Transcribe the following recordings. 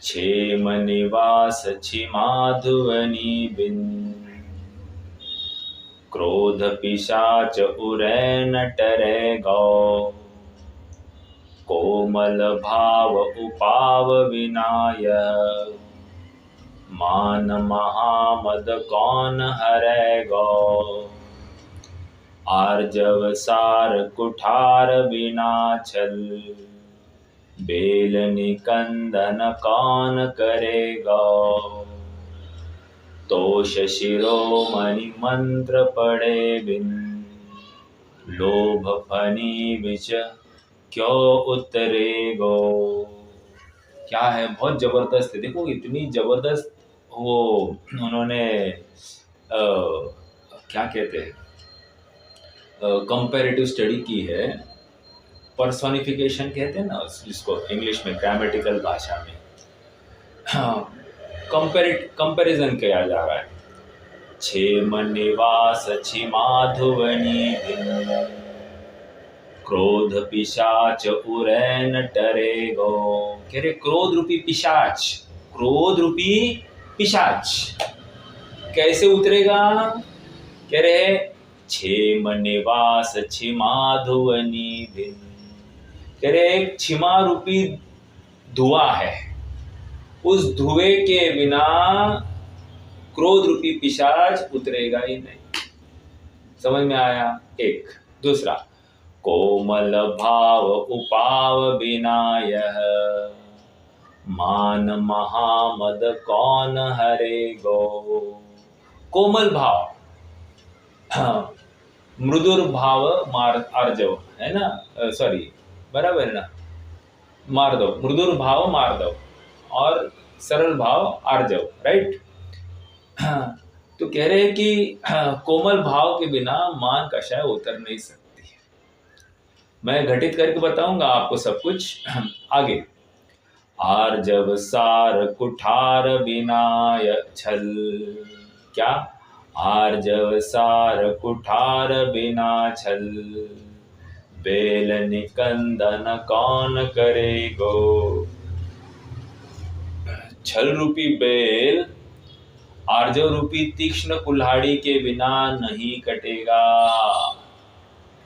क्षेम निवास छिमाधुवनी बिन। क्रोध पिशाच उरै न टरै गौ। कोमल भाव उपाव विनाय। मान महामद कौन हरै गौ। आर्जव सार कुठार बिना छल। बेल निकंदन कौन करे गौ। तोष शिरोमणि मंत्र पढ़े बिन। लोभ फनी विच क्यों उतरे गो। क्या है, बहुत जबरदस्त है। देखो इतनी जबरदस्त वो उन्होंने क्या कहते हैं कंपैरेटिव स्टडी की है। पर्सोनिफिकेशन कहते हैं ना जिसको इंग्लिश में, ग्रामेटिकल भाषा में कंपैरिजन किया जा रहा है। क्षेम निवास छिमाधुवनी बिन। क्रोध पिशाच उरै न टरे गो। कह रहे क्रोध रूपी पिशाच, क्रोध रूपी पिशाच कैसे उतरेगा। कह रहे क्षेम निवास छिमाधुवनी बिन। कह रहे एक छिमा रूपी धुआं है, उस धुएं के बिना क्रोध रूपी पिशाच उतरेगा ही नहीं। समझ में आया। एक दूसरा, कोमल भाव उपाव विनाय। मान महामद कौन हरे गो। कोमल भाव, मृदुर भाव आर्जव है ना, सॉरी बराबर है ना, मार्दव। मृदुर भाव मार्दव और सरल भाव आर्जव, राइट। तो कह रहे हैं कि कोमल भाव के बिना मान कषाय उतर नहीं सकती। मैं घटित करके बताऊंगा आपको सब कुछ आगे। आर्जव सार कुठार बिनाय छल। क्या, आर्जव सार कुठार बिना छल। बेल निकंदन कौन करे गो। छल रूपी बेल आर्जव रूपी तीक्ष्ण कुल्हाड़ी के बिना नहीं कटेगा।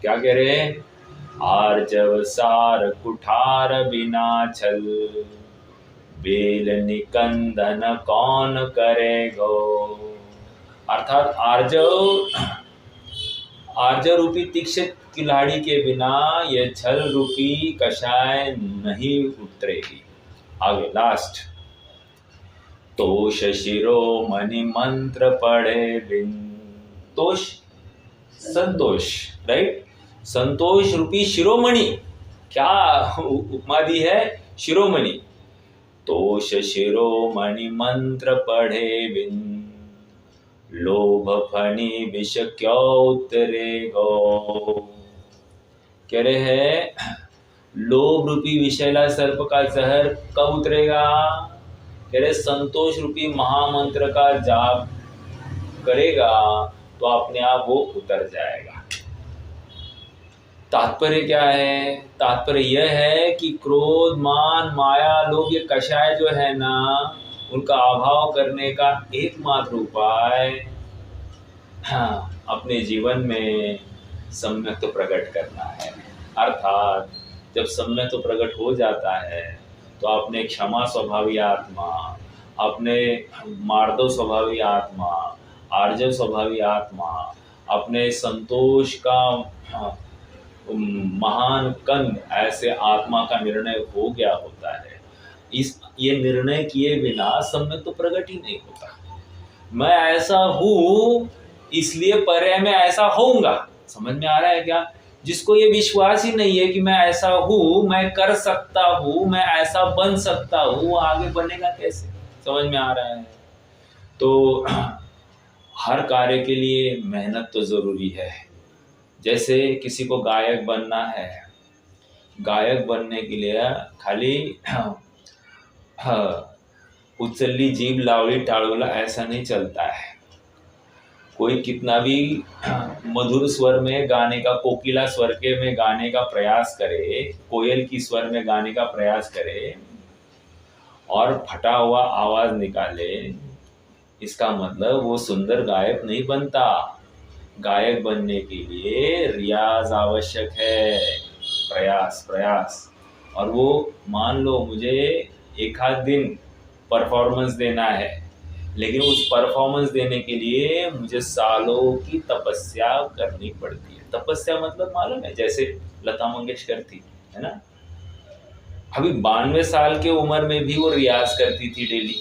क्या कह रहे हैं, आर्जव सार कुठार बिना छल। बेल निकंदन कौन करे गो। अर्थात आर्जव रूपी तीक्ष्ण कुल्हाड़ी के बिना यह छल रूपी कषाय नहीं उतरेगी। आगे लास्ट, तोष शिरोमणि मंत्र पढ़े बिन। तोष संतोष, राइट। संतोष रूपी शिरोमणि, क्या उपमा दी है, शिरोमणि। तोष शिरोमणि मंत्र पढ़े बिन। लोभ फनी विष क्यों उतरे गो। कह रहे हैं लोभ रूपी विषैला सर्प का जहर कब उतरेगा। कह रहे संतोष रूपी महामंत्र का जाप करेगा तो अपने आप वो उतर जाएगा। तात्पर्य क्या है, तात्पर्य यह है कि क्रोध मान माया लोभ ये कषाय जो है ना, उनका अभाव करने का एकमात्र उपाय अपने जीवन में सम्यक तो प्रकट करना है। अर्थात जब सम्यक तो प्रकट हो जाता है तो अपने क्षमा स्वभावी आत्मा, अपने मार्दव स्वभावी आत्मा, आर्जव स्वभावी आत्मा, अपने संतोष का महान कंद ऐसे आत्मा का निर्णय हो गया होता है। ये निर्णय किए बिना सम्यक तो प्रकट ही नहीं होता। मैं ऐसा हूँ इसलिए पर्याय में ऐसा होऊंगा। समझ में आ रहा है क्या। जिसको ये विश्वास ही नहीं है कि मैं ऐसा हूँ, मैं कर सकता हूँ, मैं ऐसा बन सकता हूँ, वो आगे बनेगा कैसे। समझ में आ रहा है। तो हर कार्य के लिए मेहनत तो जरूरी है। जैसे किसी को गायक बनना है, गायक बनने के लिए खाली उचल्ली जीभ लावली टाळूला ऐसा नहीं चलता है। कोई कितना भी मधुर स्वर में गाने का, कोकिला स्वर के में गाने का प्रयास करे, कोयल की स्वर में गाने का प्रयास करे और फटा हुआ आवाज निकाले, इसका मतलब वो सुंदर गायक नहीं बनता। गायक बनने के लिए रियाज आवश्यक है, प्रयास प्रयास। और वो मान लो मुझे एक आध दिन परफॉर्मेंस देना है, लेकिन उस परफॉर्मेंस देने के लिए मुझे सालों की तपस्या करनी पड़ती है। तपस्या मतलब मालूम है, जैसे लता मंगेशकर थी, है ना, अभी 92 साल की उम्र में भी वो रियाज करती थी डेली,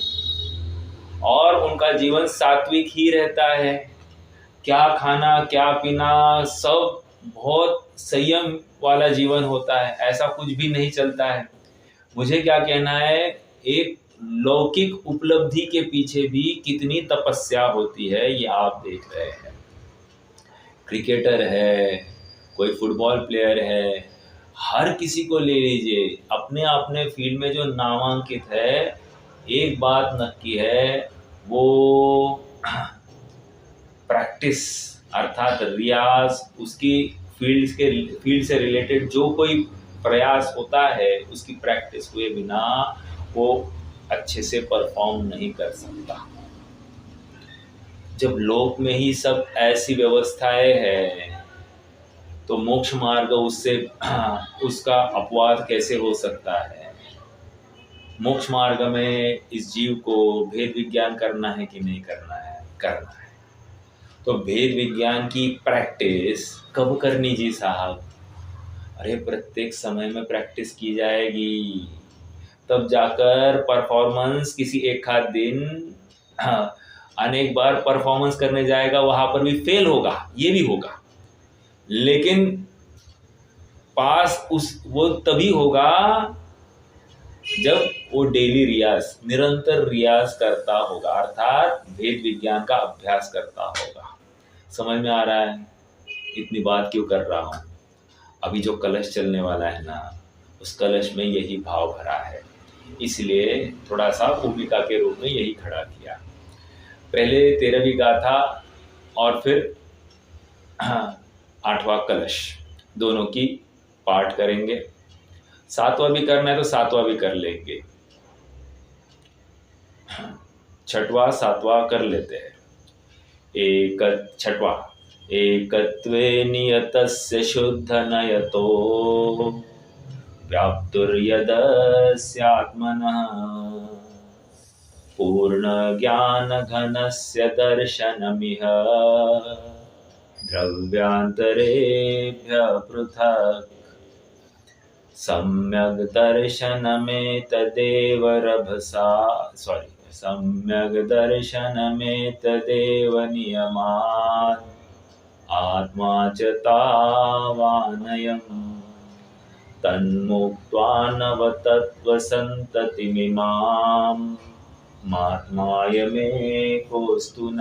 और उनका जीवन सात्विक ही रहता है। क्या खाना क्या पीना सब बहुत संयम वाला जीवन होता है, ऐसा कुछ भी नहीं चलता है। मुझे क्या कहना है, एक लौकिक उपलब्धि के पीछे भी कितनी तपस्या होती है ये आप देख रहे हैं। क्रिकेटर है, कोई फुटबॉल प्लेयर है, हर किसी को ले लीजिए, अपने अपने फील्ड में जो नामांकित है, एक बात नक्की है, वो प्रैक्टिस अर्थात रियाज, उसकी फील्ड से रिलेटेड जो कोई प्रयास होता है, उसकी प्रैक्टिस हुए बिना वो अच्छे से परफॉर्म नहीं कर सकता। जब लोक में ही सब ऐसी व्यवस्थाएं हैं, तो मोक्ष मार्ग उससे उसका अपवाद कैसे हो सकता है। मोक्ष मार्ग में इस जीव को भेद विज्ञान करना है कि नहीं करना है, करना है। तो भेद विज्ञान की प्रैक्टिस कब करनी जी साहब? अरे प्रत्येक समय में प्रैक्टिस की जाएगी, तब जाकर परफॉर्मेंस किसी एक आध दिन अनेक बार परफॉर्मेंस करने जाएगा, वहां पर भी फेल होगा, ये भी होगा, लेकिन पास वो तभी होगा जब वो डेली रियाज, निरंतर रियाज करता होगा, अर्थात भेद विज्ञान का अभ्यास करता होगा। समझ में आ रहा है इतनी बात क्यों कर रहा हूँ? अभी जो कलश चलने वाला है ना, उस कलश में यही भाव भरा है, इसलिए थोड़ा सा भूमिका के रूप में यही खड़ा किया। पहले 13वीं गाथा और फिर 8वां कलश, दोनों की पाठ करेंगे। 7वां भी करना है तो 7वां भी कर लेंगे, 6वां 7वां कर लेते हैं। एक 6वां, एकत्वे नियतस्य शुद्ध नयतो व्याप्तुर्यदस्यात्मनः पूर्ण ज्ञान घनस्य दर्शनमिह द्रव्यांतरेभ्य पृथक् सम्यग् दर्शनमेतदेव सम्यग् दर्शनमेतदेव नियमात् आत्मा च तावानयम् तन्मुक्त्वा नवतत्त्वसन्ततिमिमाम् मात्मायमेकोऽस्तु न।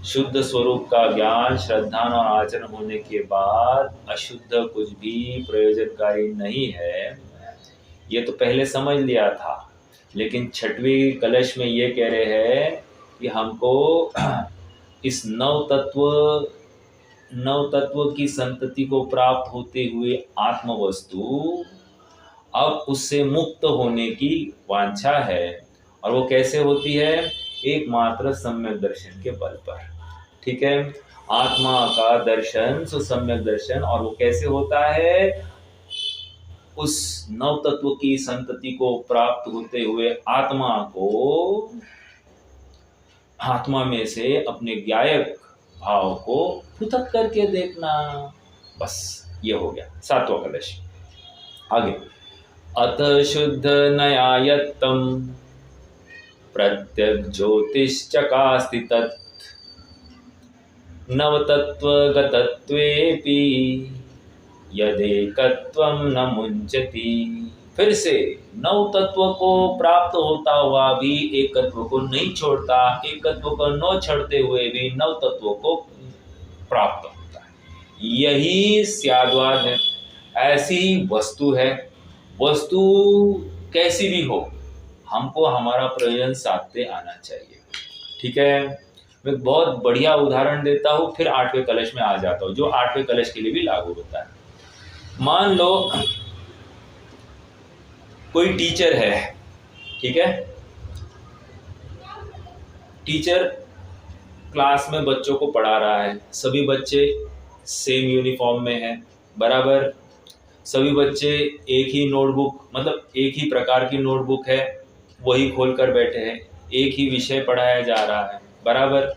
शुद्ध स्वरूप का ज्ञान, श्रद्धा और आचरण होने के बाद अशुद्ध कुछ भी प्रयोजनकारी नहीं है, ये तो पहले समझ लिया था। लेकिन 6वीं कलश में ये कह रहे हैं कि हमको इस नव तत्व की संतति को प्राप्त होते हुए आत्म वस्तु, अब उससे मुक्त होने की वांछा है। और वो कैसे होती है? एकमात्र सम्यक दर्शन के बल पर। ठीक है, आत्मा का दर्शन, सो सम्यक दर्शन। और वो कैसे होता है? उस नव तत्व की संतति को प्राप्त होते हुए आत्मा को, आत्मा में से अपने ज्ञायक भाव को पृथक करके देखना। बस ये हो गया 7वां कलश। आगे, अत शुद्ध नयायत्तम प्रत्यक ज्योतिश्चकास्ति तत् नवतत्वगतत्वेपि यदेकत्वं न मुंचति। फिर से नव तत्व को प्राप्त होता हुआ भी एकत्व को नहीं छोड़ता, एकत्व को न छोड़ते हुए भी नव तत्व को प्राप्त होता है। यही स्याद्वाद है, ऐसी वस्तु है। वस्तु कैसी भी हो, हमको हमारा प्रयोजन साधते आना चाहिए। ठीक है, मैं एक बहुत बढ़िया उदाहरण देता हूँ, फिर 8वें कलश में आ जाता हूँ, जो 8वें कलश के लिए भी लागू होता है। मान लो कोई टीचर है, ठीक है, टीचर क्लास में बच्चों को पढ़ा रहा है, सभी बच्चे सेम यूनिफॉर्म में हैं, बराबर, सभी बच्चे एक ही नोटबुक, मतलब एक ही प्रकार की नोटबुक है, वही खोल कर बैठे हैं, एक ही विषय पढ़ाया जा रहा है, बराबर।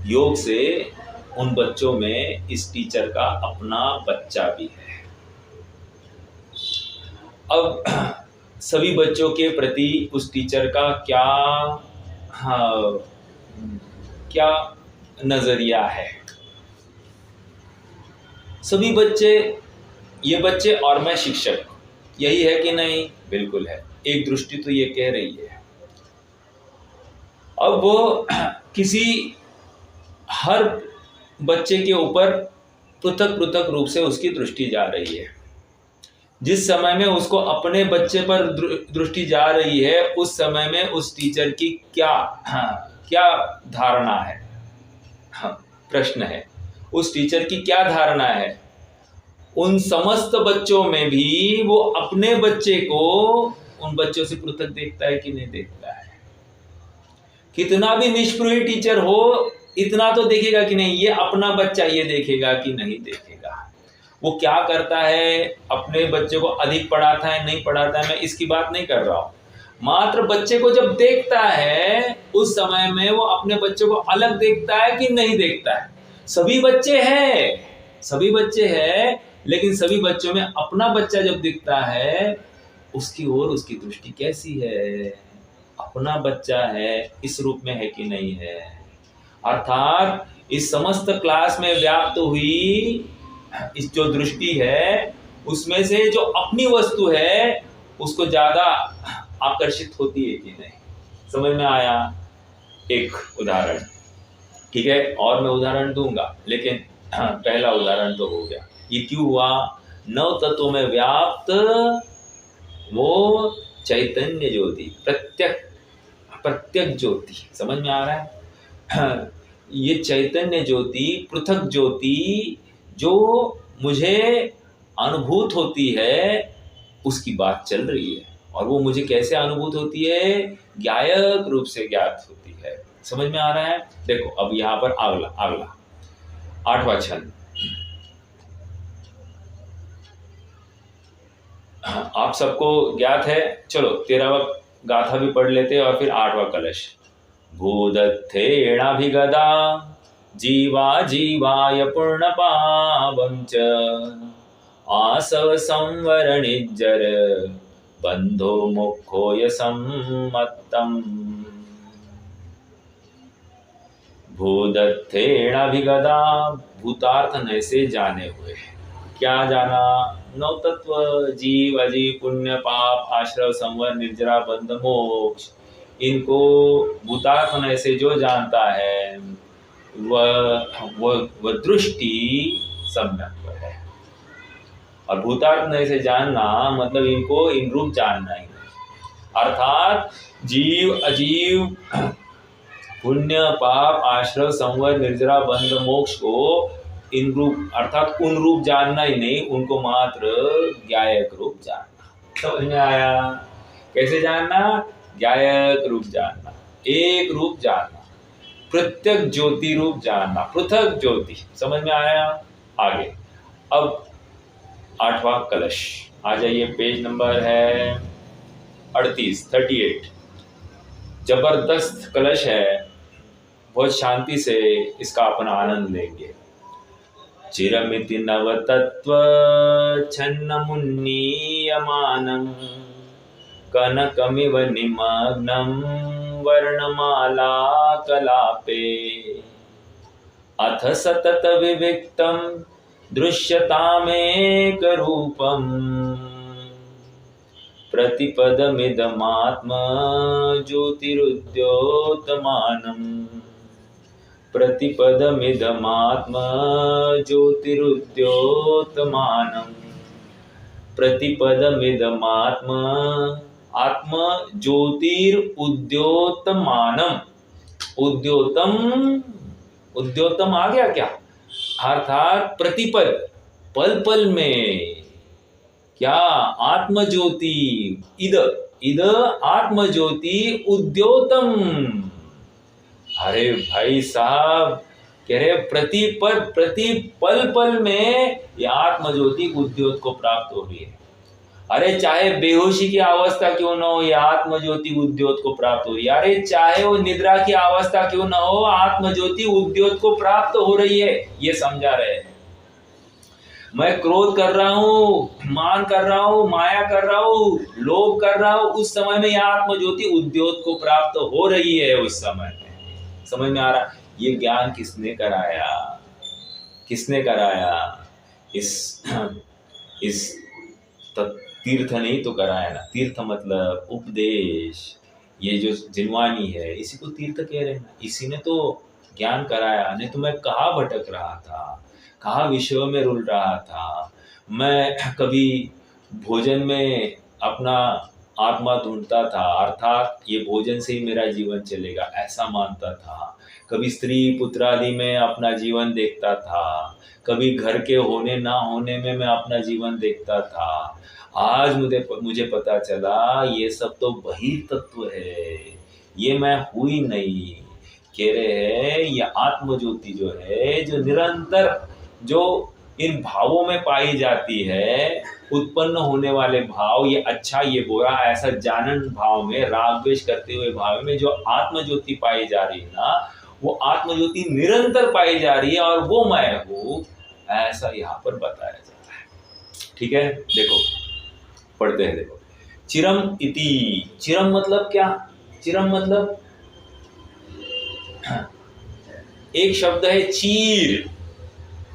योग से उन बच्चों में इस टीचर का अपना बच्चा भी है। अब सभी बच्चों के प्रति उस टीचर का क्या, हाँ, क्या नजरिया है। सभी बच्चे, ये बच्चे और मैं शिक्षक, यही है कि नहीं? बिल्कुल है। एक दृष्टि तो ये कह रही है। अब वो किसी हर बच्चे के ऊपर पृथक पृथक रूप से उसकी दृष्टि जा रही है। जिस समय में उसको अपने बच्चे पर दृष्टि जा रही है, उस समय में उस टीचर की क्या धारणा है? प्रश्न है, उस टीचर की क्या धारणा है? उन समस्त बच्चों में भी वो अपने बच्चे को उन बच्चों से पृथक देखता है कि नहीं देखता है? कितना भी निष्प्रिय टीचर हो, इतना तो देखेगा कि नहीं, ये अपना बच्चा, ये देखेगा कि नहीं देखेगा। वो क्या करता है, अपने बच्चे को अधिक पढ़ाता है, नहीं पढ़ाता है, मैं इसकी बात नहीं कर रहा हूं। मात्र बच्चे को जब देखता है, उस समय में वो अपने बच्चे को अलग देखता है कि नहीं देखता है? सभी बच्चे हैं, लेकिन सभी बच्चों में अपना बच्चा जब दिखता है, उसकी ओर उसकी दृष्टि कैसी है? अपना बच्चा है, इस रूप में है कि नहीं है? अर्थात इस समस्त क्लास में व्याप्त हुई इस जो दृष्टि है, उसमें से जो अपनी वस्तु है उसको ज्यादा आकर्षित होती है कि नहीं? समझ में आया? एक उदाहरण, ठीक है, और मैं उदाहरण दूंगा, लेकिन पहला उदाहरण तो हो गया। ये क्यों हुआ? नव तत्वों में व्याप्त वो चैतन्य ज्योति, प्रत्यक ज्योति, समझ में आ रहा है? ये चैतन्य ज्योति, पृथक ज्योति जो मुझे अनुभूत होती है, उसकी बात चल रही है। और वो मुझे कैसे अनुभूत होती है? ज्ञायक रूप से ज्ञात होती है। समझ में आ रहा है? देखो अब यहां पर अगला 8वां छंद, आप सबको ज्ञात है। चलो 13वां गाथा भी पढ़ लेते और फिर 8वां कलश। भूदत्थेणाभिगदा जीवा जीवाय पूर्णपावं च आसव संवरणिज्जर बंधो मुखोय सम्मत्तम्। भूदत्थेणाभिगदा, भूतार्थ न से जाने हुए। क्या जाना? नौ तत्व, जीव अजीव, पुण्य पाप, आश्रव, संवर, निर्जरा, बंध, मोक्ष, इनको भूतार्थ न से जो जानता है वह दृष्टि सम्यक है। और भूतार्थ न से जानना मतलब इनको इन रूप जानना ही नहीं। अर्थात जीव अजीव, पुण्य पाप, आश्रव, संवर, निर्जरा, बंध, मोक्ष को इन रूप अर्थात उन रूप जानना ही नहीं, उनको मात्र ज्ञायक रूप जानना। समझ में आया? कैसे जानना? ज्ञायक रूप जानना, एक रूप जानना, प्रत्यक ज्योति रूप जानना, पृथक ज्योति। समझ में आया? आगे अब 8वां कलश, आ जाइए, पेज नंबर है 38। जबरदस्त कलश है, बहुत शांति से इसका अपना आनंद लेंगे। चिरमिति नवतत्व छन्नमुन्नीयमानं कनकमिव निमग्नं वर्णमाला कलापे अथ सतत विविक्तं दृश्यतामेकरूपम् प्रतिपदमिदमात्म ज्योतिरुद्योतमानम्। प्रतिपदमिदमात्म ज्योतिरुद्योतमानम्। प्रतिपदमिदमात्म आत्म ज्योतिरुद्योतमानम्। उद्योतम आ गया क्या? अर्थात प्रतिपद, पल पल में क्या? आत्मज्योति, इद इद आत्मज्योति उद्योतम। अरे भाई साहब, कह रहे प्रति पल पल में ये आत्मज्योति उद्योत को प्राप्त हो रही है। अरे चाहे बेहोशी की अवस्था क्यों न हो, ये आत्मज्योति उद्योत को प्राप्त हो रही है। अरे चाहे वो निद्रा की अवस्था क्यों न हो, आत्मज्योति उद्योत को प्राप्त हो रही है। ये समझा रहे हैं। मैं क्रोध कर रहा हूँ, मान कर रहा हूँ, माया कर रहा हूँ, लोभ कर रहा हूँ, उस समय में यह आत्मज्योति उद्योत को प्राप्त हो रही है। उस समय में समझ में आ रहा, ये ज्ञान किसने कराया? किसने कराया? इस तीर्थ नहीं तो कराया ना। तीर्थ मतलब उपदेश। ये जो जिनवानी है इसी को तीर्थ कह रहे हैं ना। इसी ने तो ज्ञान कराया। नहीं तो मैं कहाँ भटक रहा था, कहाँ विषयों में रुल रहा था। मैं कभी भोजन में अपना आत्मा ढूंढता था, अर्थात ये भोजन से ही मेरा जीवन चलेगा ऐसा मानता था। कभी स्त्री पुत्र आदि में अपना जीवन देखता था, कभी घर के होने ना होने में मैं अपना जीवन देखता था। आज मुझे पता चला ये सब तो वही तत्व है, ये मैं हुई नहीं। कह रहे हैं ये आत्मज्योति जो है, जो निरंतर जो इन भावों में पाई जाती है, उत्पन्न होने वाले भाव, ये अच्छा ये बुरा ऐसा जानन भाव में, राग द्वेष करते हुए भाव में जो आत्मज्योति पाई जा रही है ना, वो आत्मज्योति निरंतर पाई जा रही है और वो मैं हूँ, ऐसा यहाँ पर बताया जा रहा है। ठीक है, देखो पढ़ते हैं। देखो, चिरम इति। चिरम मतलब क्या? चिरम मतलब एक शब्द है चीर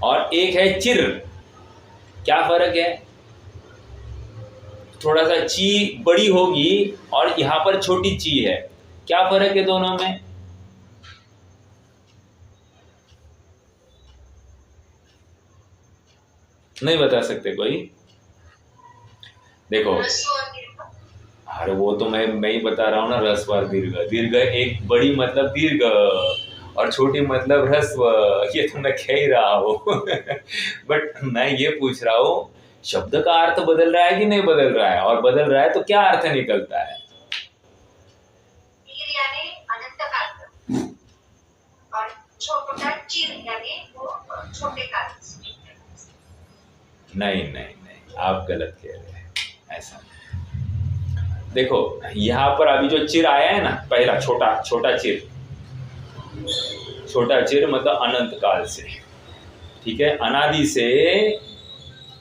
और एक है चिर। क्या फर्क है? थोड़ा सा ची बड़ी होगी और यहां पर छोटी ची है। क्या फर्क है दोनों में? नहीं बता सकते कोई? देखो, अरे वो तो मैं ही बता रहा हूँ ना। ह्रस्व और दीर्घ। दीर्घ एक बड़ी मतलब दीर्घ और छोटी मतलब ह्रस्व, ये तो मैं कह ही रहा हूँ। बट मैं ये पूछ रहा हूँ, शब्द का अर्थ बदल रहा है कि नहीं बदल रहा है? और बदल रहा है तो क्या अर्थ निकलता है? यानी अनंत काल और छोटा चीर यानी वो छोटे काल। नहीं, आप गलत कह रहे हैं। ऐसा देखो, यहाँ पर अभी जो चिर आया है ना, पहला छोटा चिर, छोटा चिर मतलब अनंत काल से। ठीक है, अनादि से,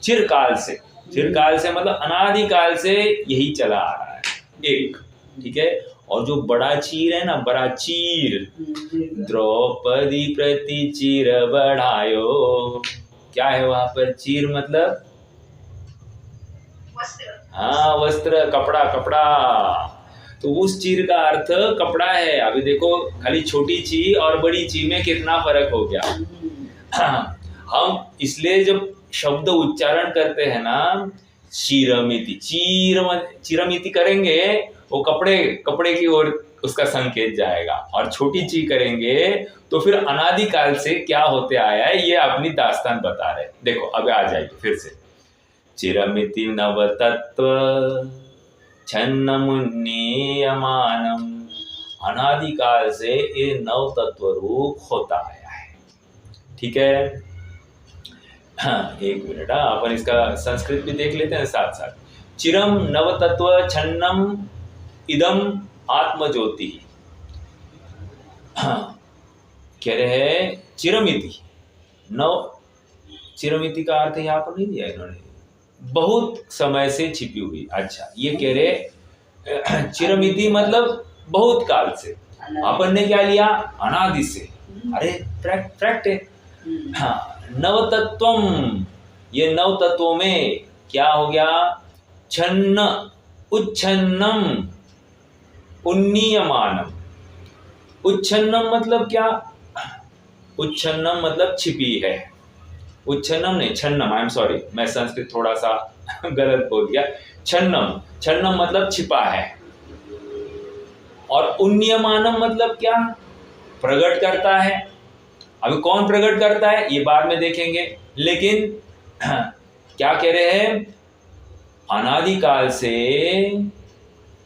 चिरकाल से। चिरकाल से मतलब अनादि काल से यही चला आ रहा है एक। ठीक है, और जो बड़ा चीर है ना, बड़ा चीर, द्रौपदी प्रति चीर बढ़ायो। क्या है वहां पर? चीर मतलब हाँ, वस्त्र, कपड़ा। तो उस चीर का अर्थ कपड़ा है। अभी देखो, खाली छोटी ची और बड़ी ची में कितना फर्क हो गया। हम इसलिए जब शब्द उच्चारण करते हैं ना, चीरमिति, चीरमिति करेंगे, वो कपड़े की ओर उसका संकेत जाएगा। और छोटी ची करेंगे तो फिर अनादि काल से क्या होते आया है, ये अपनी दास्तान बता रहे। देखो अब आ जाएगी फिर से। चिरमिति नव तत्व छन्नमुन्नीयमानम। अनादि काल से ये नव तत्व रूप होता आया है। ठीक है, हाँ, एक मिनट, अपन इसका संस्कृत भी देख लेते हैं साथ साथ। चिरम नव तत्व छन्नम इदम आत्मज्योति। हाँ, कह रहे हैं चिरमिति नव। चिरमिति का अर्थ यहाँ पर नहीं दिया इन्होंने, बहुत समय से छिपी हुई। अच्छा, ये कह रहे चिरमिति मतलब बहुत काल से। अपन ने क्या लिया? अनादि से। अरे फैक्ट है। हाँ, नवतत्वम, ये नव तत्वों में क्या हो गया? छन्न, उच्छन्नम, उन्नीयमानम। उच्छन्नम मतलब क्या? उच्छन्नम मतलब छिपी है। उच्छन्नम नहीं, छन्नम, आई एम सॉरी, मैं संस्कृत थोड़ा सा गलत बोल गया। छन्नम मतलब छिपा है। और उन्नीयमानम मतलब क्या? प्रकट करता है। अभी कौन प्रकट करता है ये बाद में देखेंगे, लेकिन क्या कह रहे हैं? अनादिकाल से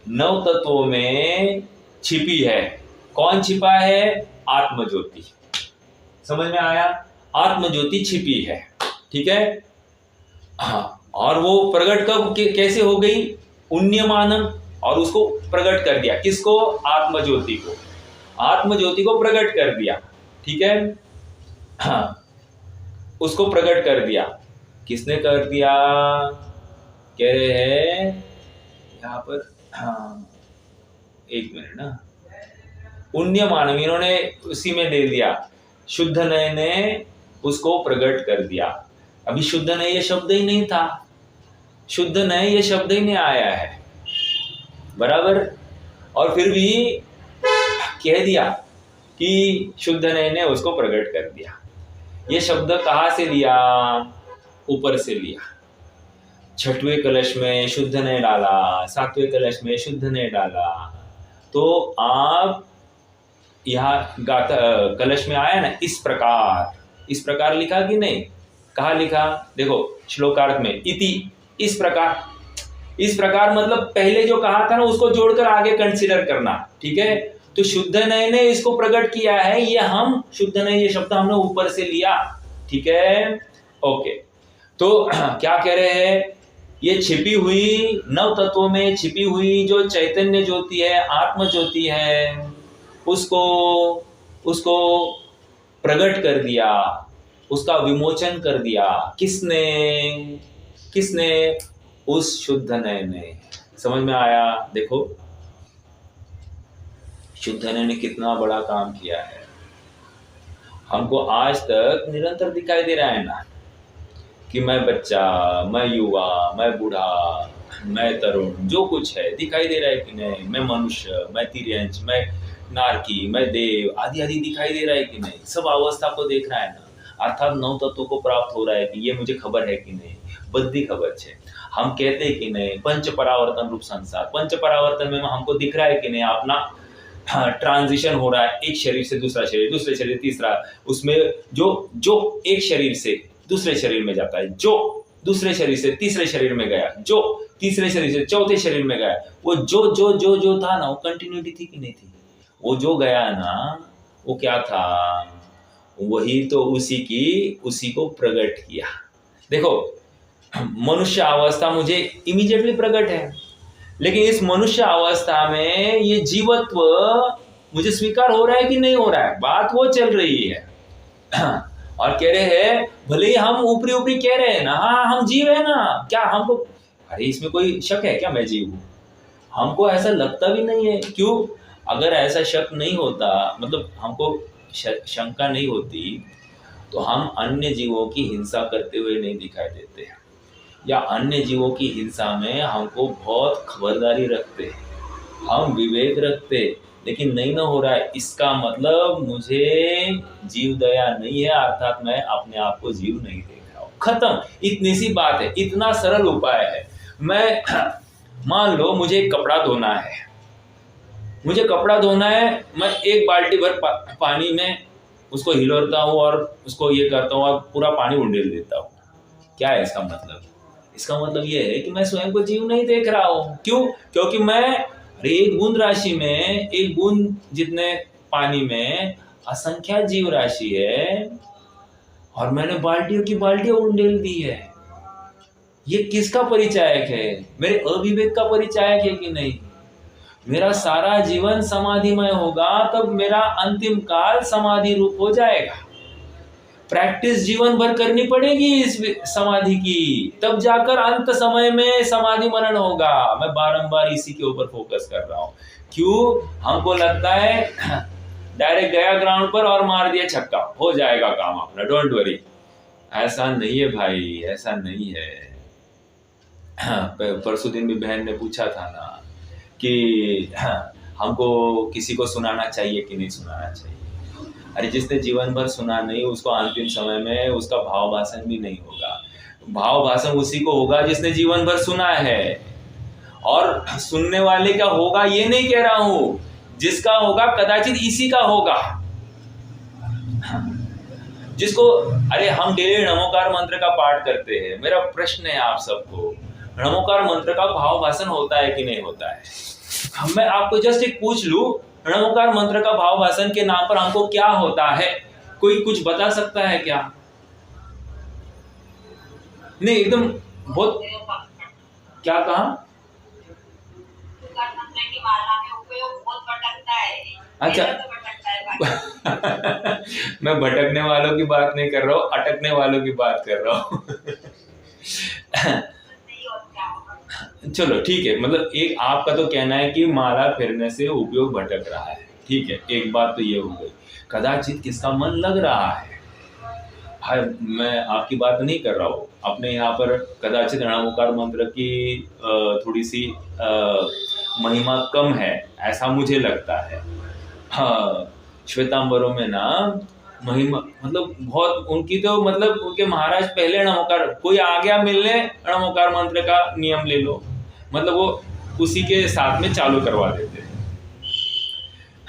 नव तत्वों में छिपी है। कौन छिपा है? आत्मज्योति। समझ में आया? आत्मज्योति छिपी है, ठीक है। हाँ, और वो प्रकट कब कैसे हो गई? उन्यमानम, और उसको प्रकट कर दिया। किसको? आत्मज्योति को। आत्मज्योति को प्रकट कर दिया, ठीक है। हाँ, उसको प्रकट कर दिया। किसने कर दिया? कह रहे हैं यहाँ पर, हाँ एक मिनट ना, उन्यमानम, इन्होंने उसी में ले लिया। शुद्ध नय ने उसको प्रकट कर दिया। अभी शुद्ध नय ये शब्द ही नहीं था, शुद्ध नय ये शब्द ही नहीं आया है, बराबर। और फिर भी कह दिया कि शुद्ध नय ने उसको प्रकट कर दिया। ये शब्द कहाँ से लिया? ऊपर से लिया। छठवें कलश में शुद्ध नय डाला, सातवें कलश में शुद्ध नय डाला। तो आप यहाँ गाथा कलश में आया ना, इस प्रकार लिखा कि नहीं? कहाँ लिखा? देखो श्लोकार्थ में, इति, इस प्रकार। इस प्रकार मतलब पहले जो कहा था ना उसको जोड़कर आगे कंसीडर करना, ठीक है। तो शुद्ध नय ने इसको प्रकट किया है, ये हम शुद्ध नय ये शब्द हमने ऊपर से लिया, ठीक है, ओके। तो क्या कह रहे हैं? ये छिपी हुई नव तत्वों में छिपी हुई जो चैतन्य ज्योति है, आत्म ज्योति है, उसको प्रकट कर दिया, उसका विमोचन कर दिया। किसने? उस शुद्ध नय ने। समझ में आया? देखो शुद्ध नय ने कितना बड़ा काम किया है, हमको आज तक निरंतर दिखाई दे रहा है ना, कि मैं बच्चा, मैं युवा, मैं बूढ़ा, मैं तरुण, जो कुछ है दिखाई दे रहा है कि नहीं? मैं मनुष्य, मैं तिर्यंच, मैं नारकी, मैं देव, आदि आदि दिखाई दे रहा है कि नहीं? सब अवस्था को देख रहा है ना, अर्थात नौ तत्वों को प्राप्त हो रहा है कि ये मुझे खबर है कि नहीं? बद्दी खबर है। हम कहते हैं कि नहीं पंच परावर्तन रूप संसार, पंच परावर्तन में हमको दिख रहा है कि नहीं अपना ट्रांजिशन हो रहा है, एक शरीर से दूसरा शरीर, दूसरे शरीर तीसरा, उसमें जो एक शरीर से दूसरे शरीर में जाता है, जो दूसरे शरीर से तीसरे शरीर में गया, जो तीसरे शरीर से चौथे शरीर में गया, वो जो था ना, वो कंटिन्यूटी थी कि नहीं थी? वो जो गया ना, वो क्या था? वही तो उसी को प्रकट किया। देखो मनुष्य अवस्था मुझे इमीडिएटली प्रकट है, लेकिन इस मनुष्य अवस्था में ये जीवत्व मुझे स्वीकार हो रहा है कि नहीं हो रहा है? बात वो चल रही है। और कह रहे हैं, भले ही हम ऊपरी कह रहे हैं ना, हाँ हम जीव है ना, क्या हमको, अरे इसमें कोई शक है क्या मैं जीव हूं? हमको ऐसा लगता भी नहीं है। क्यों? अगर ऐसा शक नहीं होता, मतलब हमको शंका नहीं होती, तो हम अन्य जीवों की हिंसा करते हुए नहीं दिखाई देते, या अन्य जीवों की हिंसा में हमको बहुत खबरदारी रखते, हम विवेक रखते, लेकिन नहीं ना हो रहा है। इसका मतलब मुझे जीव दया नहीं है, अर्थात मैं अपने आप को जीव नहीं देख रहा हूँ। खत्म, इतनी सी बात है, इतना सरल उपाय है। मैं मान लो मुझे एक कपड़ा धोना है, मैं एक बाल्टी भर पानी में उसको हिलोरता हूँ और उसको ये करता हूँ और पूरा पानी उंडेल देता हूँ। क्या है इसका मतलब? इसका मतलब ये है कि मैं स्वयं को जीव नहीं देख रहा हूँ। क्यों? क्योंकि मैं एक बूंद राशि में, एक बूंद जितने पानी में असंख्य जीव राशि है, और मैंने बाल्टियों की बाल्टियां उंडेल दी है। ये किसका परिचायक है? मेरे अविवेक का परिचायक है कि नहीं? मेरा सारा जीवन समाधिमय होगा, तब मेरा अंतिम काल समाधि रूप हो जाएगा। प्रैक्टिस जीवन भर करनी पड़ेगी इस समाधि की, तब जाकर अंत समय में समाधि मरण होगा। मैं बारंबार इसी के ऊपर फोकस कर रहा हूँ। क्यों? हमको लगता है डायरेक्ट गया ग्राउंड पर और मार दिया छक्का, हो जाएगा काम अपना, डोंट वरी। ऐसा नहीं है भाई, ऐसा नहीं है। परसों दिन भी बहन ने पूछा था ना कि हमको किसी को सुनाना चाहिए कि नहीं सुनाना चाहिए। अरे जिसने जीवन भर सुना नहीं, उसको अंतिम समय में उसका भाव भाषण भी नहीं होगा। भाव भाषण उसी को होगा जिसने जीवन भर सुना है। और सुनने वाले का होगा ये नहीं कह रहा हूं, जिसका होगा कदाचित इसी का होगा। जिसको, अरे हम डेली नमोकार मंत्र का पाठ करते हैं। मेरा प्रश्न है आप सबको, णमोकार मंत्र का भाव भाषण होता है कि नहीं होता है? मैं आपको जस्ट एक पूछ लूं, णमोकार मंत्र का भाव भाषण के नाम पर हमको क्या होता है? कोई कुछ बता सकता है क्या? नहीं, एकदम बहुत क्या कहा? अच्छा मैं भटकने वालों की बात नहीं कर रहा हूँ, अटकने वालों की बात कर रहा हूँ। चलो ठीक है, मतलब एक आपका तो कहना है कि माला फेरने से उपयोग भटक रहा है, ठीक है, एक बात तो ये हो गई। कदाचित किसका मन लग रहा है, हाँ, मैं आपकी बात नहीं कर रहा हूँ, अपने यहाँ पर कदाचित णमोकार मंत्र की थोड़ी सी महिमा कम है, ऐसा मुझे लगता है। हाँ, श्वेतांबरों में ना महिमा मतलब बहुत उनकी तो मतलब उनके महाराज पहले णमोकार, कोई आ गया मिलने णमोकार मंत्र का नियम ले लो, मतलब वो उसी के साथ में चालू करवा देते हैं।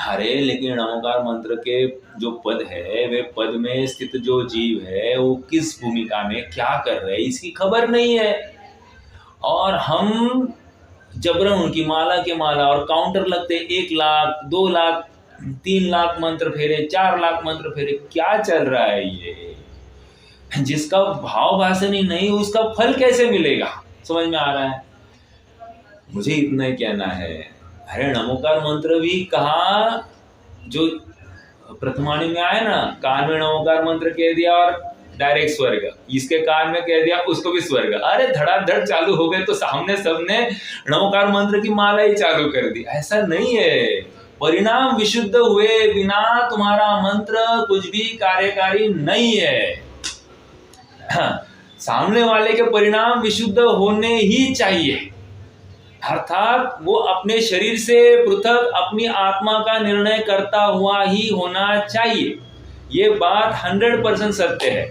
अरे लेकिन णमोकार मंत्र के जो पद है, वे पद में स्थित जो जीव है वो किस भूमिका में क्या कर रहे हैं इसकी खबर नहीं है, और हम जबरन उनकी माला के माला और काउंटर लगते 1 लाख 2 लाख 3 लाख मंत्र फेरे, 4 लाख मंत्र फेरे, क्या चल रहा है ये? जिसका भाव भाषण ही नहीं उसका फल कैसे मिलेगा? समझ में आ रहा है? मुझे इतना ही कहना है। अरे णमोकार मंत्र भी कहा, जो प्रथमाणी में आया ना, कान में णमोकार मंत्र कह दिया और डायरेक्ट स्वर्ग, इसके कान में कह दिया उसको भी स्वर्ग, अरे धड़ाधड़ चालू हो गए, तो सामने सबने णमोकार मंत्र की माला ही चालू कर दी। ऐसा नहीं है, परिणाम विशुद्ध हुए बिना तुम्हारा मंत्र कुछ भी कार्यकारी नहीं है। सामने वाले के परिणाम विशुद्ध होने ही चाहिए, अर्थात वो अपने शरीर से पृथक अपनी आत्मा का निर्णय करता हुआ ही होना चाहिए। ये बात 100% सत्य है।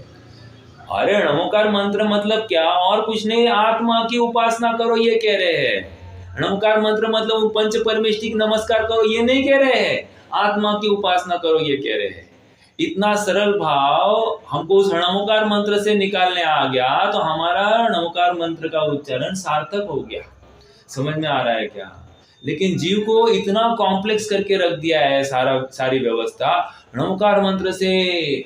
अरे णमोकार मंत्र मतलब क्या, और कुछ नहीं, आत्मा की उपासना करो ये कह रहे हैं। णमोकार मंत्र मतलब पंच परमेष्टि की नमस्कार करो ये नहीं कह रहे हैं, आत्मा की उपासना करो ये कह रहे हैं। इतना सरल भाव हमको उस णमोकार मंत्र से निकालने आ गया तो हमारा णमोकार मंत्र का उच्चारण सार्थक हो गया। समझ में आ रहा है क्या? लेकिन जीव को इतना कॉम्प्लेक्स करके रख दिया है सारी व्यवस्था। णमोकार मंत्र से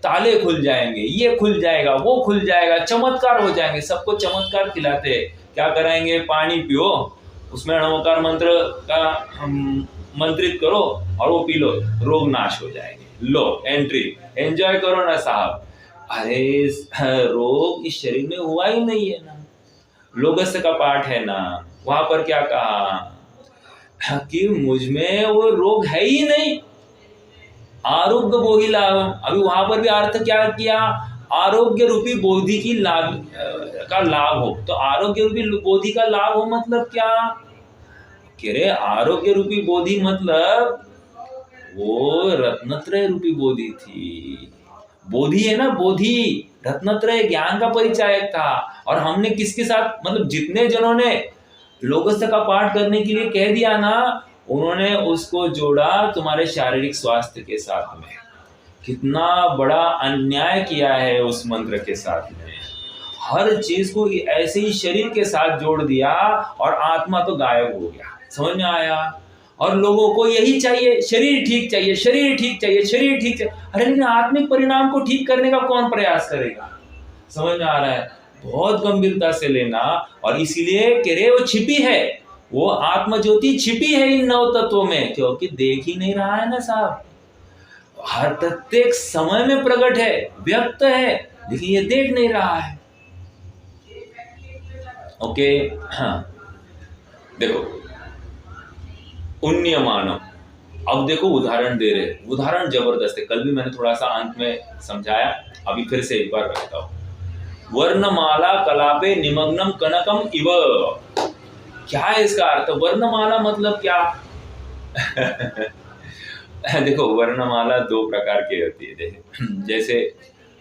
ताले खुल जाएंगे, ये खुल जाएगा, वो खुल जाएगा, चमत्कार हो जाएंगे, सबको चमत्कार खिलाते हैं। क्या कराएंगे? पानी पियो, उसमें णमोकार मंत्र का मंत्रित करो और वो पी लो, रोग नाश हो जाएंगे। लो एंट्री, एंजॉय करो ना साहब। अरे रोग इस शरीर में हुआ ही नहीं है ना, लोगस्य का पाठ है ना, वहां पर क्या कहा कि मुझ में वो रोग है ही नहीं, आरोग्य बोधि लाभ। अभी वहां पर भी अर्थ क्या किया? आरोग्य रूपी बोधि की लाभ का लाभ हो, तो आरोग्य रूपी बोधि का लाभ हो मतलब क्या? कह रहे आरोग्य रूपी बोधि मतलब वो रत्नत्रय रूपी बोधि थी। बोधि है ना, बोधि रत्नत्रय ज्ञान का परिचायक था। और हमने किसके साथ, मतलब जितने जनों ने लोगस्य का पाठ करने के लिए कह दिया ना, उन्होंने उसको जोड़ा तुम्हारे शारीरिक स्वास्थ्य के साथ में। कितना बड़ा अन्याय किया है उस मंत्र के साथ में, हर चीज को ऐसे ही शरीर के साथ जोड़ दिया और आत्मा तो गायब हो गया। समझ में आया? और लोगों को यही चाहिए, शरीर ठीक चाहिए, शरीर ठीक चाहिए, शरीर ठीक चाहिए। अरे लेकिन आत्मिक परिणाम को ठीक करने का कौन प्रयास करेगा? समझ में आ रहा है? बहुत गंभीरता से लेना। और इसीलिए कह रहे वो छिपी है, वो आत्म ज्योति छिपी है इन 9 तत्वों में, क्योंकि देख ही नहीं रहा है ना साहब। हर प्रत्येक समय में प्रकट है, व्यक्त है, लेकिन ये देख नहीं रहा है। ओके, हाँ देखो उन्नीयमानम, अब देखो उदाहरण दे रहे, उदाहरण जबरदस्त है। कल भी मैंने थोड़ा सा अंत में समझाया, अभी फिर से एक बार रखता हूं। वर्णमाला कलापे निमग्नम कनकम इव, क्या है इसका अर्थ? वर्णमाला मतलब क्या? देखो वर्णमाला 2 प्रकार की होती है। जैसे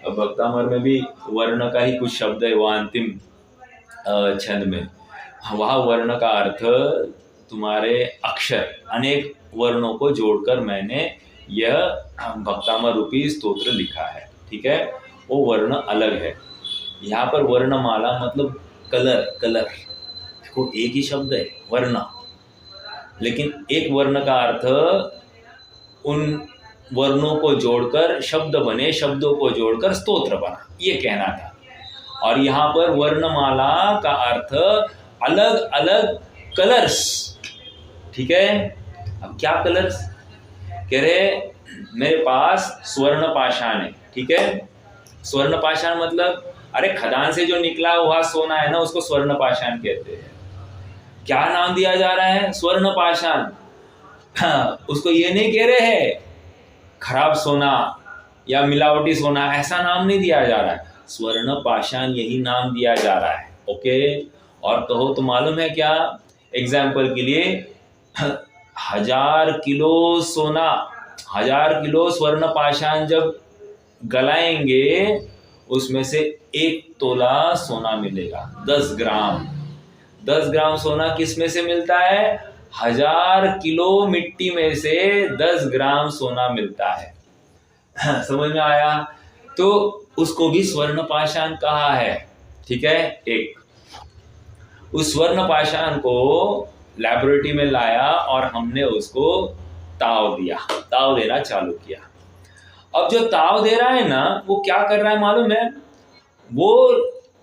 भक्तामर में भी वर्ण का ही कुछ शब्द है, वो अंतिम छंद में, वह वर्ण का अर्थ तुम्हारे अक्षर, अनेक वर्णों को जोड़कर मैंने यह भक्तामर रूपी स्तोत्र लिखा है, ठीक है? वो वर्ण अलग है। यहाँ पर वर्णमाला मतलब कलर, कलर देखो एक ही शब्द है वर्ण, लेकिन एक वर्ण का अर्थ उन वर्णों को जोड़कर शब्द बने, शब्दों को जोड़कर स्तोत्र बना, ये कहना था। और यहाँ पर वर्णमाला का अर्थ अलग अलग कलर्स, ठीक है। अब क्या कलर्स कह रहे, मेरे पास स्वर्ण पाषाण है, ठीक है। स्वर्ण पाषाण मतलब अरे खदान से जो निकला हुआ सोना है ना, उसको स्वर्ण पाषाण कहते हैं। क्या नाम दिया जा रहा है, स्वर्ण पाषाण। उसको ये नहीं कह रहे हैं खराब सोना या मिलावटी सोना, ऐसा नाम नहीं दिया जा रहा है, स्वर्ण पाषाण यही नाम दिया जा रहा है, ओके। और कहो तो मालूम है क्या, एग्जाम्पल के लिए 1000 किलो सोना, 1000 किलो स्वर्ण पाषाण जब गलाएंगे उसमें से 1 तोला सोना मिलेगा, 10 ग्राम। 10 ग्राम सोना किस में से मिलता है, 1000 किलो मिट्टी में से 10 ग्राम सोना मिलता है। समझ में आया, तो उसको भी स्वर्ण पाषाण कहा है, ठीक है। एक उस स्वर्ण पाषाण को लैबोरेटरी में लाया और हमने उसको ताव दिया, ताव देना चालू किया। अब जो ताव दे रहा है ना, वो क्या कर रहा है मालूम है, वो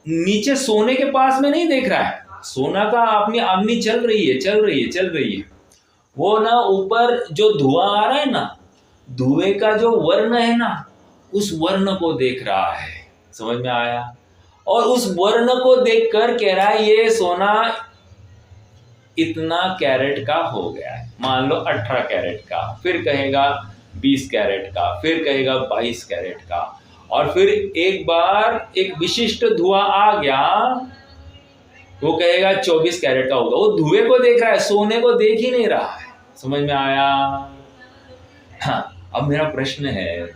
नीचे सोने के पास में नहीं देख रहा है, सोना का अपनी अग्नि चल रही है, चल रही है, चल रही है। वो ना ऊपर जो धुआं आ रहा है ना, धुएं का जो वर्ण है ना, उस वर्ण को देख रहा है। समझ में आया। और उस वर्ण को देखकर कह रहा है ये सोना इतना कैरेट का हो गया है, मान लो 18 कैरेट का, फिर कहेगा 20 कैरेट का, फिर कहेगा 22 कैरेट का, और फिर एक बार एक विशिष्ट धुआं आ गया, वो कहेगा 24 कैरेट का होगा। वो धुएं को देख रहा है, सोने को देख ही नहीं रहा है। समझ में आया। हाँ, अब मेरा प्रश्न है,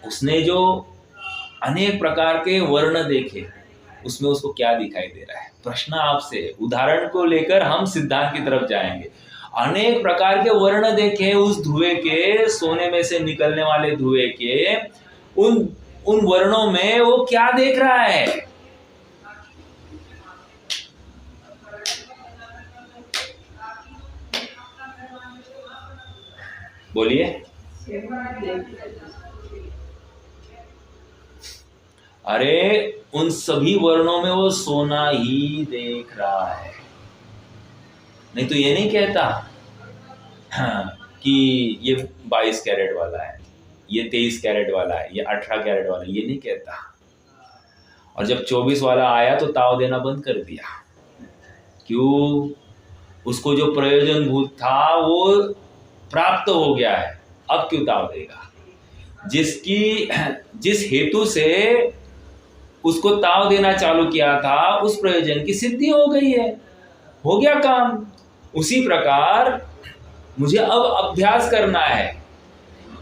उसने जो अनेक प्रकार के वर्ण देखे, उसमें उसको क्या दिखाई दे रहा है। प्रश्न आपसे, उदाहरण को लेकर हम सिद्धांत की तरफ जाएंगे। अनेक प्रकार के वर्ण देखे उस धुएं के, सोने में से निकलने वाले धुएं के, उन वर्णों में वो क्या देख रहा है। बोलिए। अरे उन सभी वर्णों में वो सोना ही देख रहा है, नहीं तो ये नहीं कहता कि ये 22 कैरेट वाला है, ये 23 कैरेट वाला है, ये 18 कैरेट वाला है, ये नहीं कहता। और जब 24 वाला आया तो ताव देना बंद कर दिया। क्यों, उसको जो प्रयोजन भूत था वो प्राप्त हो गया है, अब क्यों ताव देगा। जिस हेतु से उसको ताव देना चालू किया था, उस प्रयोजन की सिद्धि हो गई है, हो गया काम। उसी प्रकार मुझे अब अभ्यास करना है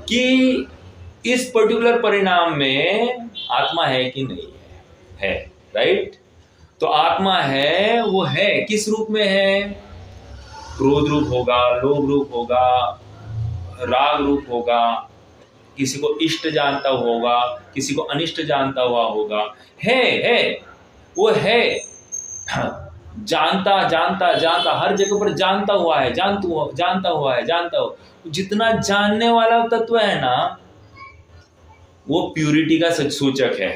कि इस पर्टिकुलर परिणाम में आत्मा है कि नहीं है, राइट। तो आत्मा है, वो है किस रूप में है, क्रोध रूप होगा, लोभ रूप होगा, राग रूप होगा, किसी को इष्ट जानता होगा, किसी को अनिष्ट जानता हुआ होगा, है वो है, जानता जानता जानता, हर जगह पर जानता हुआ है, जानता हुआ है। जितना जानने वाला तत्व है ना, वो प्यूरिटी का सूचक है।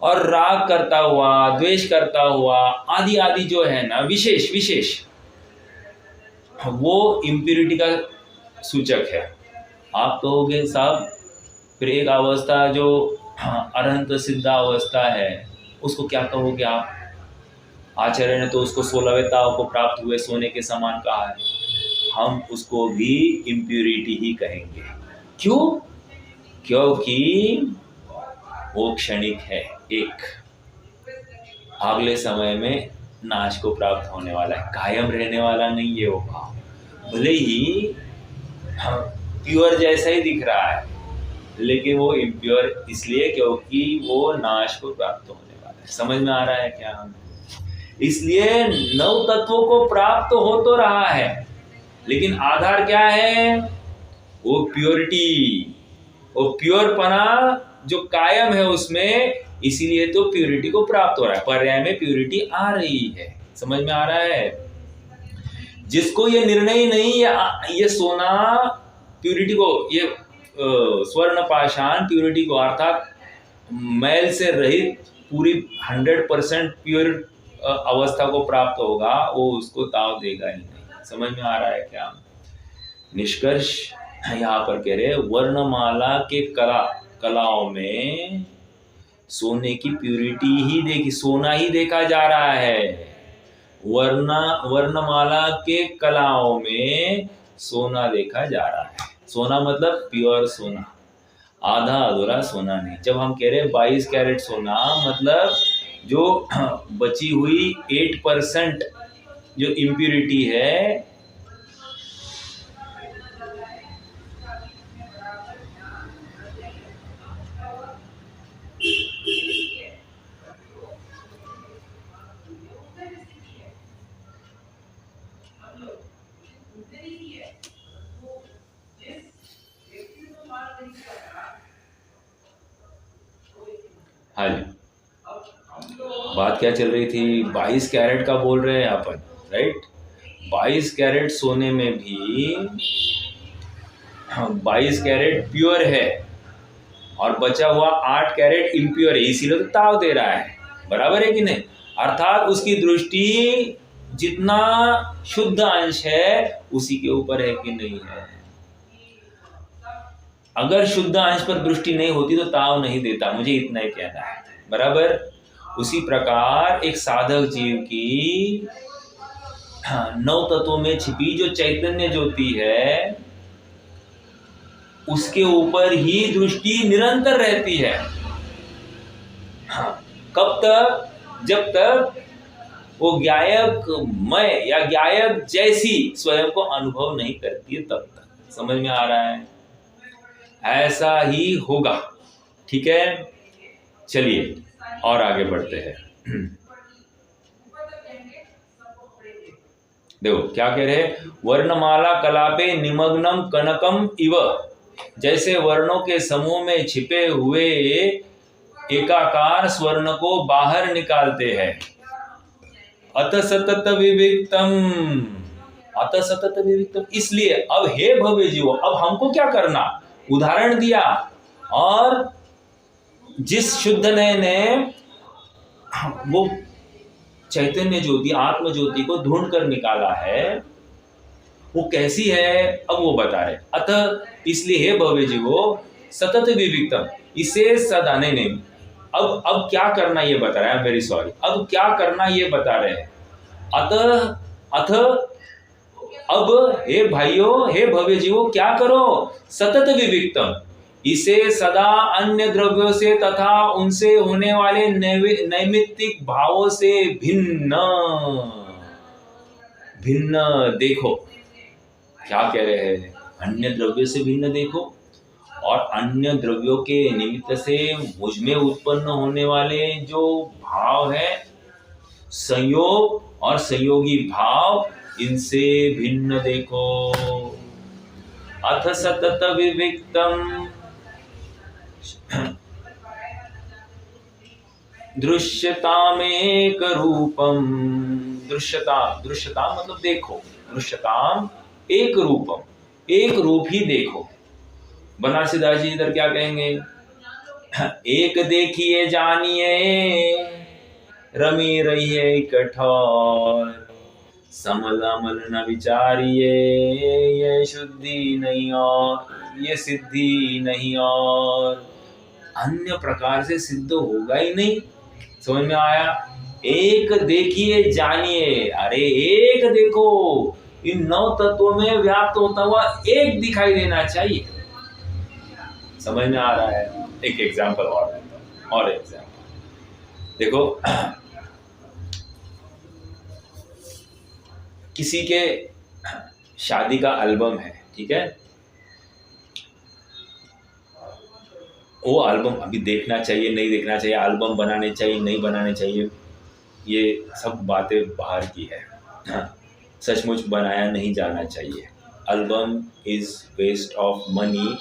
और राग करता हुआ, द्वेष करता हुआ, आदि आदि जो है ना, विशेष वो इम्प्यूरिटी का सूचक है। आप कहोगे साहब फिर एक अवस्था जो अरहंत सिद्धा अवस्था है, उसको क्या कहोगे आप। आचार्य ने तो उसको 16वें ताव को प्राप्त हुए सोने के समान कहा है, हम उसको भी इम्प्यूरिटी ही कहेंगे। क्यों, क्योंकि वो क्षणिक है, एक अगले समय में नाश को प्राप्त होने वाला है, कायम रहने वाला नहीं है वो भाव। भले ही प्योर जैसा ही दिख रहा है, लेकिन वो इम्प्योर इसलिए क्योंकि वो नाश को प्राप्त होने वाला है। समझ में आ रहा है क्या। इसलिए 9 तत्वों को प्राप्त हो तो रहा है, लेकिन आधार क्या है, वो प्योरिटी, वो प्योरपना जो कायम है उसमें, इसीलिए तो प्यूरिटी को प्राप्त हो रहा है, पर्याय में प्यूरिटी आ रही है। समझ में आ रहा है? जिसको ये निर्णय नहीं, ये सोना प्यूरिटी को, ये स्वर्ण पाषाण प्यूरिटी को अर्थात मैल से रहित पूरी 100% प्योर अवस्था को प्राप्त होगा, वो उसको ताव देगा ही नहीं। समझ में आ रहा है क्या? निष्कर्ष यहाँ पर कह रहे वर्णमाला के कलाओं में सोने की प्यूरिटी ही देखी, सोना ही देखा जा रहा है। वर्णमाला के कलाओं में सोना देखा जा रहा है। सोना मतलब प्योर सोना, आधा अधूरा सोना नहीं। जब हम कह रहे हैं 22 कैरेट सोना, मतलब जो बची हुई 8% जो इम्प्यूरिटी है, हाँ जी, बात क्या चल रही थी? 22 कैरेट का बोल रहे हैं अपन, राइट? 22 कैरेट सोने में भी 22 कैरेट प्योर है और बचा हुआ 8 कैरेट इम्प्योर है, इसीलिए तो ताव दे रहा है। बराबर है कि नहीं? अर्थात उसकी दृष्टि जितना शुद्ध अंश है उसी के ऊपर है कि नहीं है। अगर शुद्ध अंश पर दृष्टि नहीं होती तो ताव नहीं देता, मुझे इतना ही कहना है। बराबर? उसी प्रकार एक साधक जीव की 9 तत्वों में छिपी जो चैतन्य ज्योति है, उसके ऊपर ही दृष्टि निरंतर रहती है। कब तक? जब तक वो ज्ञायकमय या ज्ञायक जैसी स्वयं को अनुभव नहीं करती है, तब तक। समझ में आ रहा है? ऐसा ही होगा। ठीक है, चलिए और आगे बढ़ते हैं। देखो क्या कह रहे हैं? वर्णमाला कलापे निमग्नम कनकम इव, जैसे वर्णों के समूह में छिपे हुए एकाकार स्वर्ण को बाहर निकालते हैं। अत सतत विविक्तम, अत सतत विविक्तम, इसलिए अब हे भव्य जीवो, अब हमको क्या करना? उदाहरण दिया, और जिस शुद्ध ने वो चैतन्य ज्योति, आत्म ज्योति को ढूंढ कर निकाला है, वो कैसी है अब वो बता रहे। अतः इसलिए हे भव्य जीवो सतत विविक्तम, इसे सदा नहीं, अब क्या करना ये बता रहे हैं। वेरी सॉरी, अब क्या करना ये बता रहे हैं। अथ अब हे भाइयों, हे भव्य जीवो, क्या करो? सतत विविक्तम, इसे सदा अन्य द्रव्यों से तथा उनसे होने वाले नैमित्तिक भावों से भिन्न देखो। क्या कह रहे हैं? अन्य द्रव्यों से भिन्न देखो, और अन्य द्रव्यों के निमित्त से मुझ में उत्पन्न होने वाले जो भाव है, संयोग और संयोगी भाव, इनसे भिन्न देखो। अथ सतत विविक्तम दृश्यतामेक रूपम, दृश्यता मतलब देखो, दृश्यताम एक रूपम, एक रूप ही देखो। बनारसीदास जी इधर क्या कहेंगे? एक देखिए जानिए रमी रहिए कठोर, समल अमल न विचारिए, ये शुद्धि नहीं और ये सिद्धि नहीं, और अन्य प्रकार से सिद्ध होगा ही नहीं। समझ में आया? एक देखिए जानिए, अरे एक देखो, इन 9 तत्वों में व्याप्त होता हुआ एक दिखाई देना चाहिए। समझ में आ रहा है? एक एग्जाम्पल और देता हूं, और एग्जाम्पल देखो। किसी के शादी का एल्बम है, ठीक है? वो एल्बम अभी देखना चाहिए, नहीं देखना चाहिए, एल्बम बनाने चाहिए, नहीं बनाने चाहिए, ये सब बातें बाहर की है। सचमुच बनाया नहीं जाना चाहिए। Album is waste of money,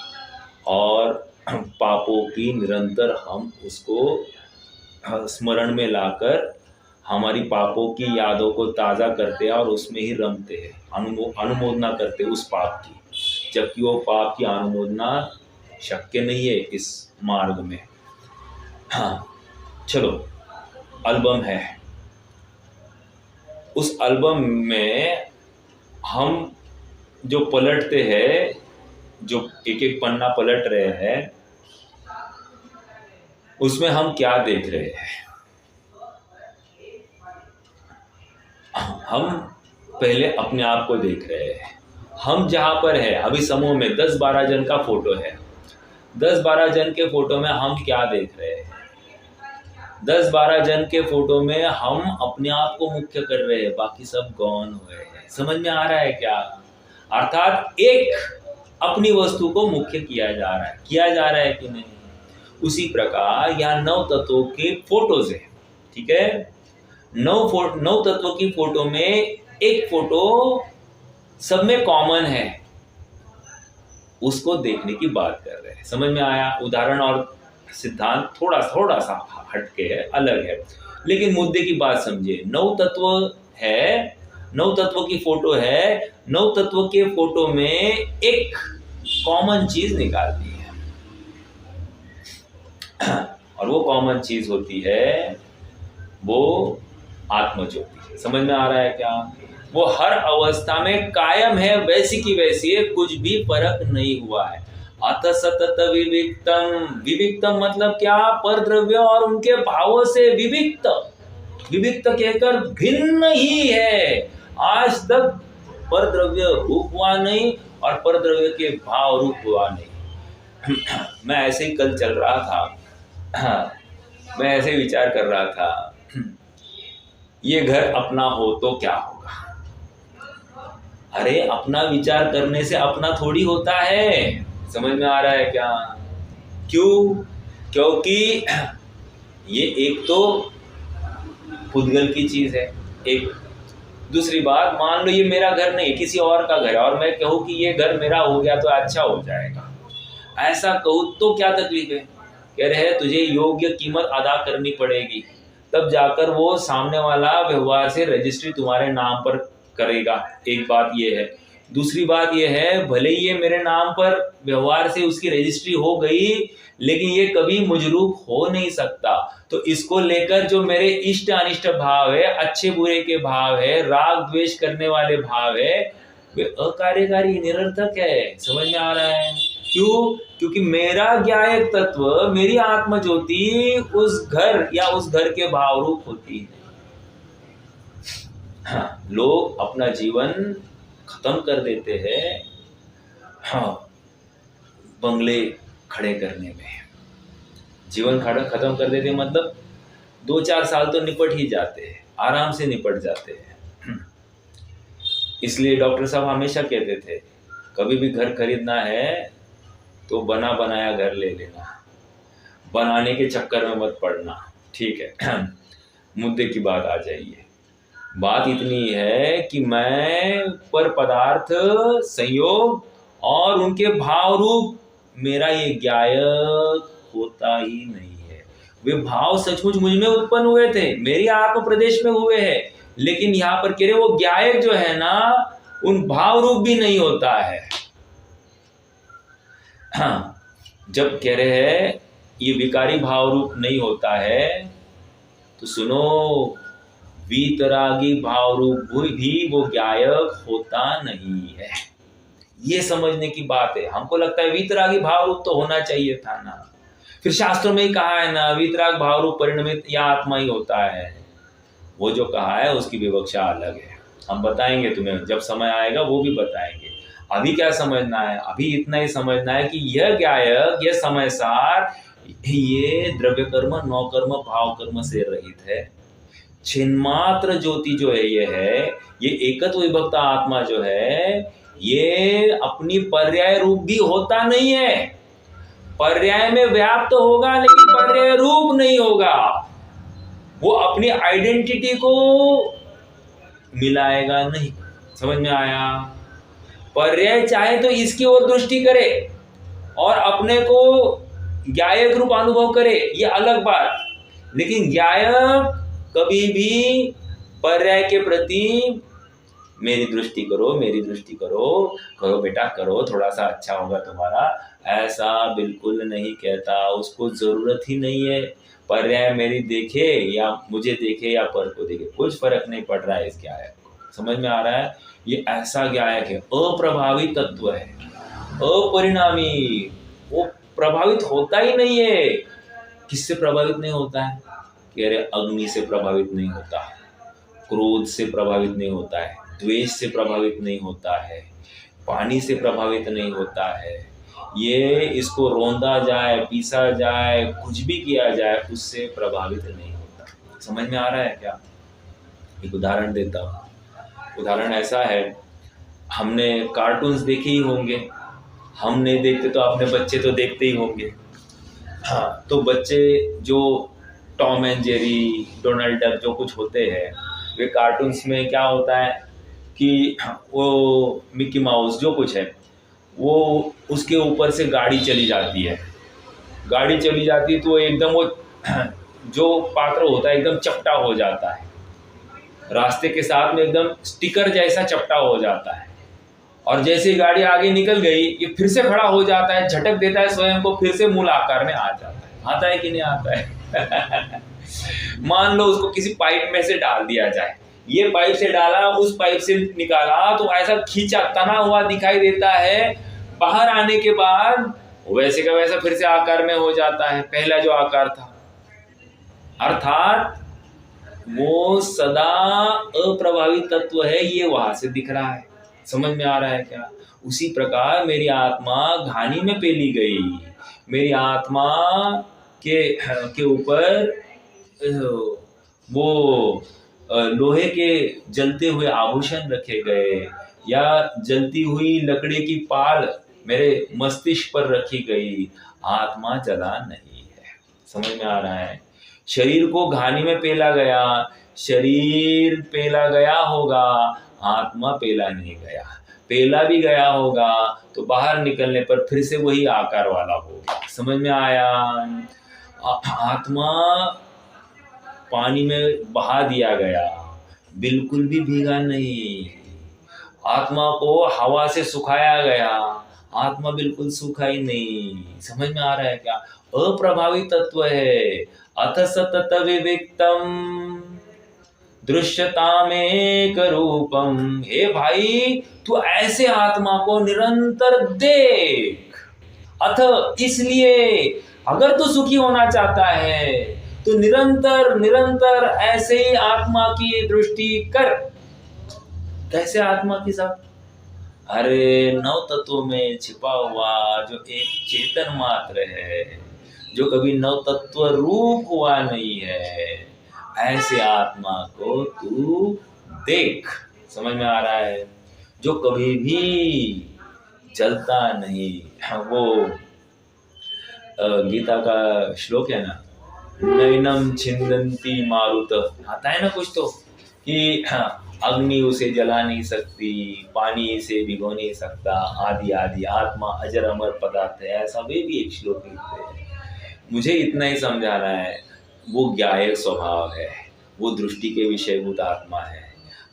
और पापों की निरंतर हम उसको स्मरण में लाकर हमारी पापों की यादों को ताज़ा करते हैं और उसमें ही रमते हैं, अनुमोदना करते हैं उस पाप की, जबकि वो पाप की अनुमोदना शक्य नहीं है इस मार्ग में। हाँ, चलो, एल्बम है। उस एल्बम में हम जो पलटते हैं, जो एक एक पन्ना पलट रहे हैं, उसमें हम क्या देख रहे हैं? हम पहले अपने आप को देख रहे हैं। हम जहाँ पर है अभी समूह में 10-12 जन का फोटो है। 10-12 जन के फोटो में हम क्या देख रहे हैं? 10-12 जन के फोटो में हम अपने आप को मुख्य कर रहे हैं, बाकी सब गौण हुए हैं। समझ में आ रहा है क्या? अर्थात एक अपनी वस्तु को मुख्य किया जा रहा है कि नहीं? उसी प्रकार यहाँ 9 तत्वों के फोटोज है, ठीक है? 9 तत्वों की फोटो में एक फोटो सब में कॉमन है, उसको देखने की बात कर रहे हैं। समझ में आया? उदाहरण और सिद्धांत थोड़ा सा हटके है, अलग है, लेकिन मुद्दे की बात समझिए। 9 तत्व है, 9 तत्वों की फोटो है, 9 तत्वों के फोटो में एक कॉमन चीज निकालती है और वो कॉमन चीज होती है वो आत्मज्योति। समझ में आ रहा है क्या? वो हर अवस्था में कायम है, वैसी की वैसी है, कुछ भी फर्क नहीं हुआ है। अत सतत विविक्तम। विविक्तम मतलब क्या? पर द्रव्य और उनके भावों से विविक्त। विविक्त कहकर भिन्न ही है। आज तक पर द्रव्य रूप हुआ नहीं और पर द्रव्य के भाव रूप हुआ नहीं। मैं ऐसे ही कल चल रहा था, मैं ऐसे ही विचार कर रहा था, ये घर अपना हो तो क्या होगा? अरे अपना विचार करने से अपना थोड़ी होता है। समझ में आ रहा है क्या? क्यों? क्योंकि ये एक तो पुद्गल की चीज है, एक। दूसरी बात, मान लो ये मेरा घर नहीं, किसी और का घर है और मैं कहूँ कि ये घर मेरा हो गया तो अच्छा हो जाएगा, ऐसा कहूँ तो क्या तकलीफ है? कह रहे हैं तुझे योग्य कीमत अदा करनी पड़ेगी, तब जाकर वो सामने वाला व्यवहार से रजिस्ट्री तुम्हारे नाम पर करेगा। एक बात ये है। दूसरी बात ये है, भले ही ये मेरे नाम पर व्यवहार से उसकी रजिस्ट्री हो गई, लेकिन ये कभी मुजरूप हो नहीं सकता। तो इसको लेकर जो मेरे इष्ट अनिष्ट भाव है, अच्छे बुरे के भाव है, राग द्वेष करने वाले भाव है, वे अकार्यकारी निरर्थक है। समझ में आ रहा है? क्यों? क्योंकि मेरा ज्ञायक तत्व, मेरी आत्म ज्योति उस घर या उस घर के भाव रूप होती है। हाँ, लोग अपना जीवन खत्म कर देते हैं, हाँ, बंगले खड़े करने में। जीवन खत्म कर देते मतलब 2-4 साल तो निपट ही जाते हैं, आराम से निपट जाते हैं। इसलिए डॉक्टर साहब हमेशा कहते थे, कभी भी घर खरीदना है तो बना बनाया घर ले लेना, बनाने के चक्कर में मत पड़ना, ठीक है? मुद्दे की बात आ जाइए। बात इतनी है कि मैं पर पदार्थ संयोग और उनके भाव रूप मेरा ये ज्ञायक होता ही नहीं है। वे भाव सचमुच मुझ में उत्पन्न हुए थे, मेरी आत्म प्रदेश में हुए हैं, लेकिन यहाँ पर कह रहे वो ज्ञायक जो है ना, उन भाव रूप भी नहीं होता है। हाँ, जब कह रहे हैं ये विकारी भाव रूप नहीं होता है, तो सुनो, वीतरागी भाव रूप भी वो ज्ञायक होता नहीं है। ये समझने की बात है। हमको लगता है वीतरागी भाव रूप तो होना चाहिए था ना, फिर शास्त्रों में ही कहा है ना, वीतराग भाव रूप परिणमित या आत्मा ही होता है। वो जो कहा है उसकी विवक्षा अलग है, हम बताएंगे तुम्हें, जब समय आएगा वो भी बताएंगे। अभी क्या समझना है? अभी इतना ही समझना है कि यह ज्ञायक, यह समय सार, ये द्रव्य कर्म, नौ कर्म, भाव कर्म से रहित है। छिन्मात्र ज्योति जो है, ये एकत्व विभक्त आत्मा जो है, ये अपनी पर्याय रूप भी होता नहीं है। पर्याय में व्याप्त तो होगा, लेकिन पर्याय रूप नहीं होगा। वो अपनी आइडेंटिटी को मिलाएगा नहीं। समझ में आया? पर्याय चाहे तो इसकी ओर दृष्टि करे और अपने को ज्ञायक रूप अनुभव करे, ये अलग बात। लेकिन ज्ञाय कभी भी पर्याय के प्रति मेरी दृष्टि करो, मेरी दृष्टि करो, करो बेटा करो, थोड़ा सा अच्छा होगा तुम्हारा, ऐसा बिल्कुल नहीं कहता। उसको जरूरत ही नहीं है। पर्याय मेरी देखे या मुझे देखे या पर को देखे, कुछ फर्क नहीं पड़ रहा है इस गायक को। समझ में आ रहा है? ये ऐसा गायक है, अप्रभावी तत्व है, अपरिणामी, वो प्रभावित होता ही नहीं है। किससे प्रभावित नहीं होता है? कि अरे अग्नि से प्रभावित नहीं होता, क्रोध से प्रभावित नहीं होता है, द्वेष से प्रभावित नहीं होता है, पानी से प्रभावित नहीं होता है। ये इसको रौंदा जाए, पीसा जाए, कुछ भी किया जाए, उससे प्रभावित नहीं होता। समझ में आ रहा है क्या? एक उदाहरण देता हूँ। उदाहरण ऐसा है, हमने कार्टून्स देखे ही होंगे, हम नहीं देखते तो अपने बच्चे तो देखते ही होंगे। हाँ, तो बच्चे जो Tom and Jerry, Donald duck जो कुछ होते हैं, वे कार्टून्स में क्या होता है कि वो मिकी माउस जो कुछ है, वो उसके ऊपर से गाड़ी चली जाती है। गाड़ी चली जाती है तो एकदम वो जो पात्र होता है एकदम चपटा हो जाता है, रास्ते के साथ में एकदम स्टिकर जैसा चपटा हो जाता है। और जैसे ही गाड़ी आगे निकल गई, ये फिर से खड़ा हो जाता है, झटक देता है स्वयं को, फिर से मूल आकार में आ जाता है। आता है कि नहीं आता है? मान लो उसको किसी पाइप में से डाल दिया जाए, ये पाइप से डाला, उस पाइप से निकाला, तो ऐसा खींचा तना हुआ दिखाई देता है। बाहर आने के बाद वैसे का वैसा फिर से आकार में हो जाता है, पहला जो आकार था। अर्थात वो सदा अप्रभावित तत्व है, ये वहां से दिख रहा है। समझ में आ रहा है क्या? उसी प्रकार मेरी आत्मा घानी में पेली गई, मेरी आत्मा के ऊपर वो लोहे के जलते हुए आभूषण रखे गए, या जलती हुई लकड़ी की पाल मेरे मस्तिष्क पर रखी गई। आत्मा जला नहीं है। समझ में आ रहा है? शरीर को घानी में पेला गया, शरीर पेला गया होगा, आत्मा पेला नहीं गया। पेला भी गया होगा तो बाहर निकलने पर फिर से वही आकार वाला होगा। समझ में आया? आत्मा पानी में बहा दिया गया, बिल्कुल भी भीगा नहीं। आत्मा को हवा से सुखाया गया, आत्मा बिल्कुल सूखा ही नहीं। समझ में आ रहा है क्या? अप्रभावित तत्व है। अथ सतत विविक्तम दृश्यतामेक रूपम। हे भाई, तू ऐसे आत्मा को निरंतर देख। अथ इसलिए, अगर तू सुखी होना चाहता है तो निरंतर निरंतर ऐसे ही आत्मा की दृष्टि कर। कैसे आत्मा के साथ? अरे नव तत्वों में छिपा हुआ जो एक चेतन मात्र है, जो कभी नव तत्व रूप हुआ नहीं है, ऐसे आत्मा को तू देख। समझ में आ रहा है? जो कभी भी जलता नहीं। वो गीता का श्लोक है ना, नैनम छिंदंती मारुत, आता है ना कुछ तो, कि अग्नि उसे जला नहीं सकती, पानी इसे भिगो नहीं सकता, आदि आदि, आत्मा अजर अमर पदार्थ है, ऐसा वे भी एक श्लोक लिखते हैं। मुझे इतना ही समझाना है, वो ज्ञायक स्वभाव है, वो दृष्टि के विषयभूत आत्मा है।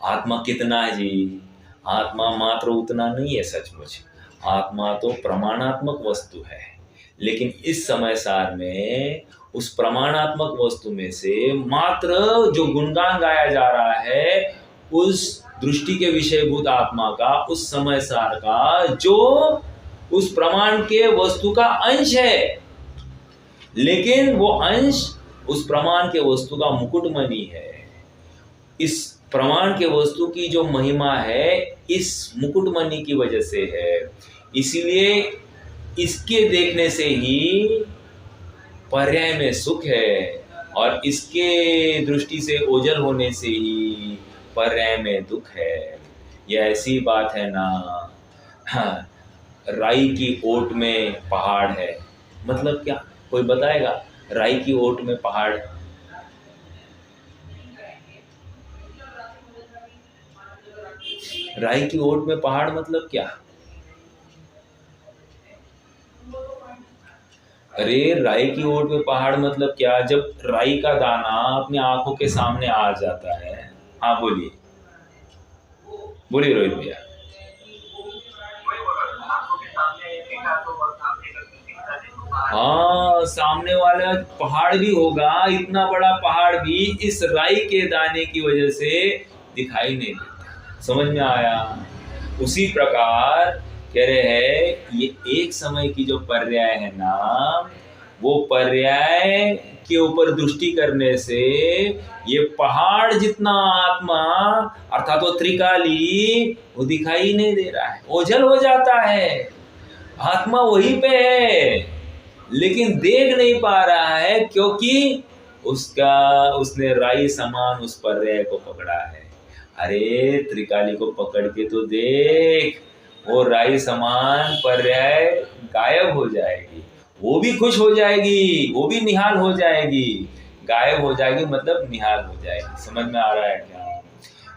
आत्मा कितना है जी? आत्मा मात्र उतना नहीं है सचमुच। आत्मा तो प्रमाणात्मक वस्तु है, लेकिन इस समय सार में उस प्रमाणात्मक वस्तु में से मात्र जो गुणगान गाया जा रहा है, उस दृष्टि के विषयभूत आत्मा का, उस समय सार का, जो उस प्रमाण के वस्तु का अंश है, लेकिन वो अंश उस प्रमाण के वस्तु का मुकुटमणि है। इस प्रमाण के वस्तु की जो महिमा है, इस मुकुटमणि की वजह से है। इसीलिए इसके देखने से ही पर्याय में सुख है, और इसके दृष्टि से ओझल होने से ही पर्याय में दुख है। ये ऐसी बात है ना, हाँ, राई की ओट में पहाड़ है, मतलब क्या? कोई बताएगा? राई की ओट में पहाड़, राई की ओट में पहाड़ मतलब क्या? अरे राई की ओट पे पहाड़ मतलब क्या? जब राई का दाना अपनी आंखों के सामने आ जाता है। हाँ बोलिए, बोलिए रोहित भैया। वही बोल रहा था, आंखों के सामने देखा तो और सामने करके दिखता नहीं तो बाहर हाँ, सामने वाला पहाड़ भी होगा, इतना बड़ा पहाड़ भी इस राई के दाने की वजह से दिखाई नहीं देता। समझ में आया? उसी प्रकार कह रहे हैं ये एक समय की जो पर्याय है ना, वो पर्याय के ऊपर दृष्टि करने से ये पहाड़ जितना आत्मा अर्थात वो त्रिकाली वो दिखाई नहीं दे रहा है, ओझल हो जाता है। आत्मा वहीं पे है लेकिन देख नहीं पा रहा है, क्योंकि उसने राई समान उस पर्याय को पकड़ा है। अरे त्रिकाली को पकड़ के तो देख, वो राई समान पर्याय गायब हो जाएगी, वो भी खुश हो जाएगी, वो भी निहाल हो जाएगी। गायब हो जाएगी मतलब निहाल हो जाएगी। समझ में आ रहा है क्या?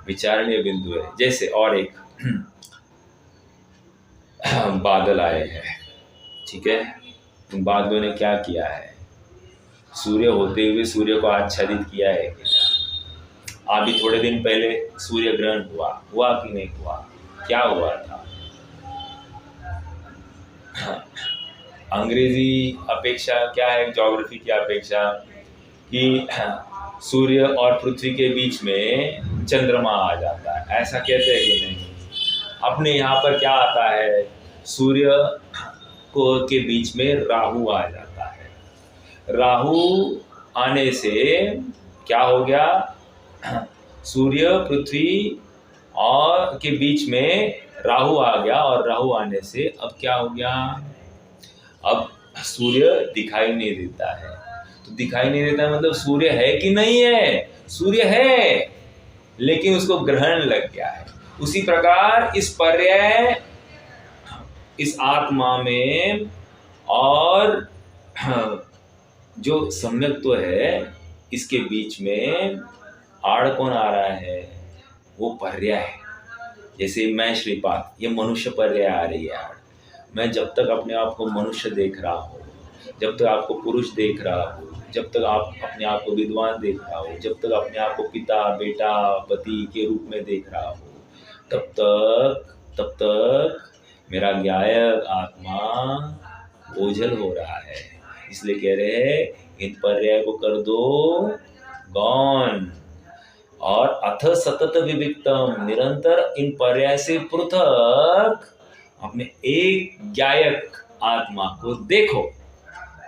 विचारणीय बिंदु है। जैसे और एक बादल आए हैं, ठीक है। उन बादलों ने क्या किया है? सूर्य होते हुए सूर्य को आच्छादित किया है क्या? अभी थोड़े दिन पहले सूर्य ग्रहण हुआ कि नहीं हुआ? क्या हुआ था? अंग्रेजी अपेक्षा क्या है, ज्योग्राफी की अपेक्षा, कि सूर्य और पृथ्वी के बीच में चंद्रमा आ जाता है, ऐसा कहते हैं कि नहीं? अपने यहाँ पर क्या आता है, सूर्य को के बीच में राहु आ जाता है। राहु आने से क्या हो गया? सूर्य पृथ्वी और के बीच में राहु आ गया, और राहु आने से अब क्या हो गया? अब सूर्य दिखाई नहीं देता है। तो दिखाई नहीं देता मतलब सूर्य है कि नहीं है? सूर्य है लेकिन उसको ग्रहण लग गया है। उसी प्रकार इस पर्याय, इस आत्मा में और जो सम्यक्त्व है इसके बीच में आड़ कौन आ रहा है? वो पर्याय है। जैसे मैं श्रीपाद, ये मनुष्य पर्याय आ रही है आड़। मैं जब तक अपने आप को मनुष्य देख रहा हूँ, जब तक आपको पुरुष देख रहा हूँ, जब तक आप अपने आप को विद्वान देख रहा हो, जब तक अपने आप को पिता, बेटा, पति के रूप में देख रहा हो, तब तक मेरा ज्ञायक आत्मा ओझल हो रहा है। इसलिए कह रहे हैं इन पर्याय को कर दो गौण, और अथ सतत विविक्तम, निरंतर इन पर्याय से पृथक अपने एक ज्ञायक आत्मा को देखो।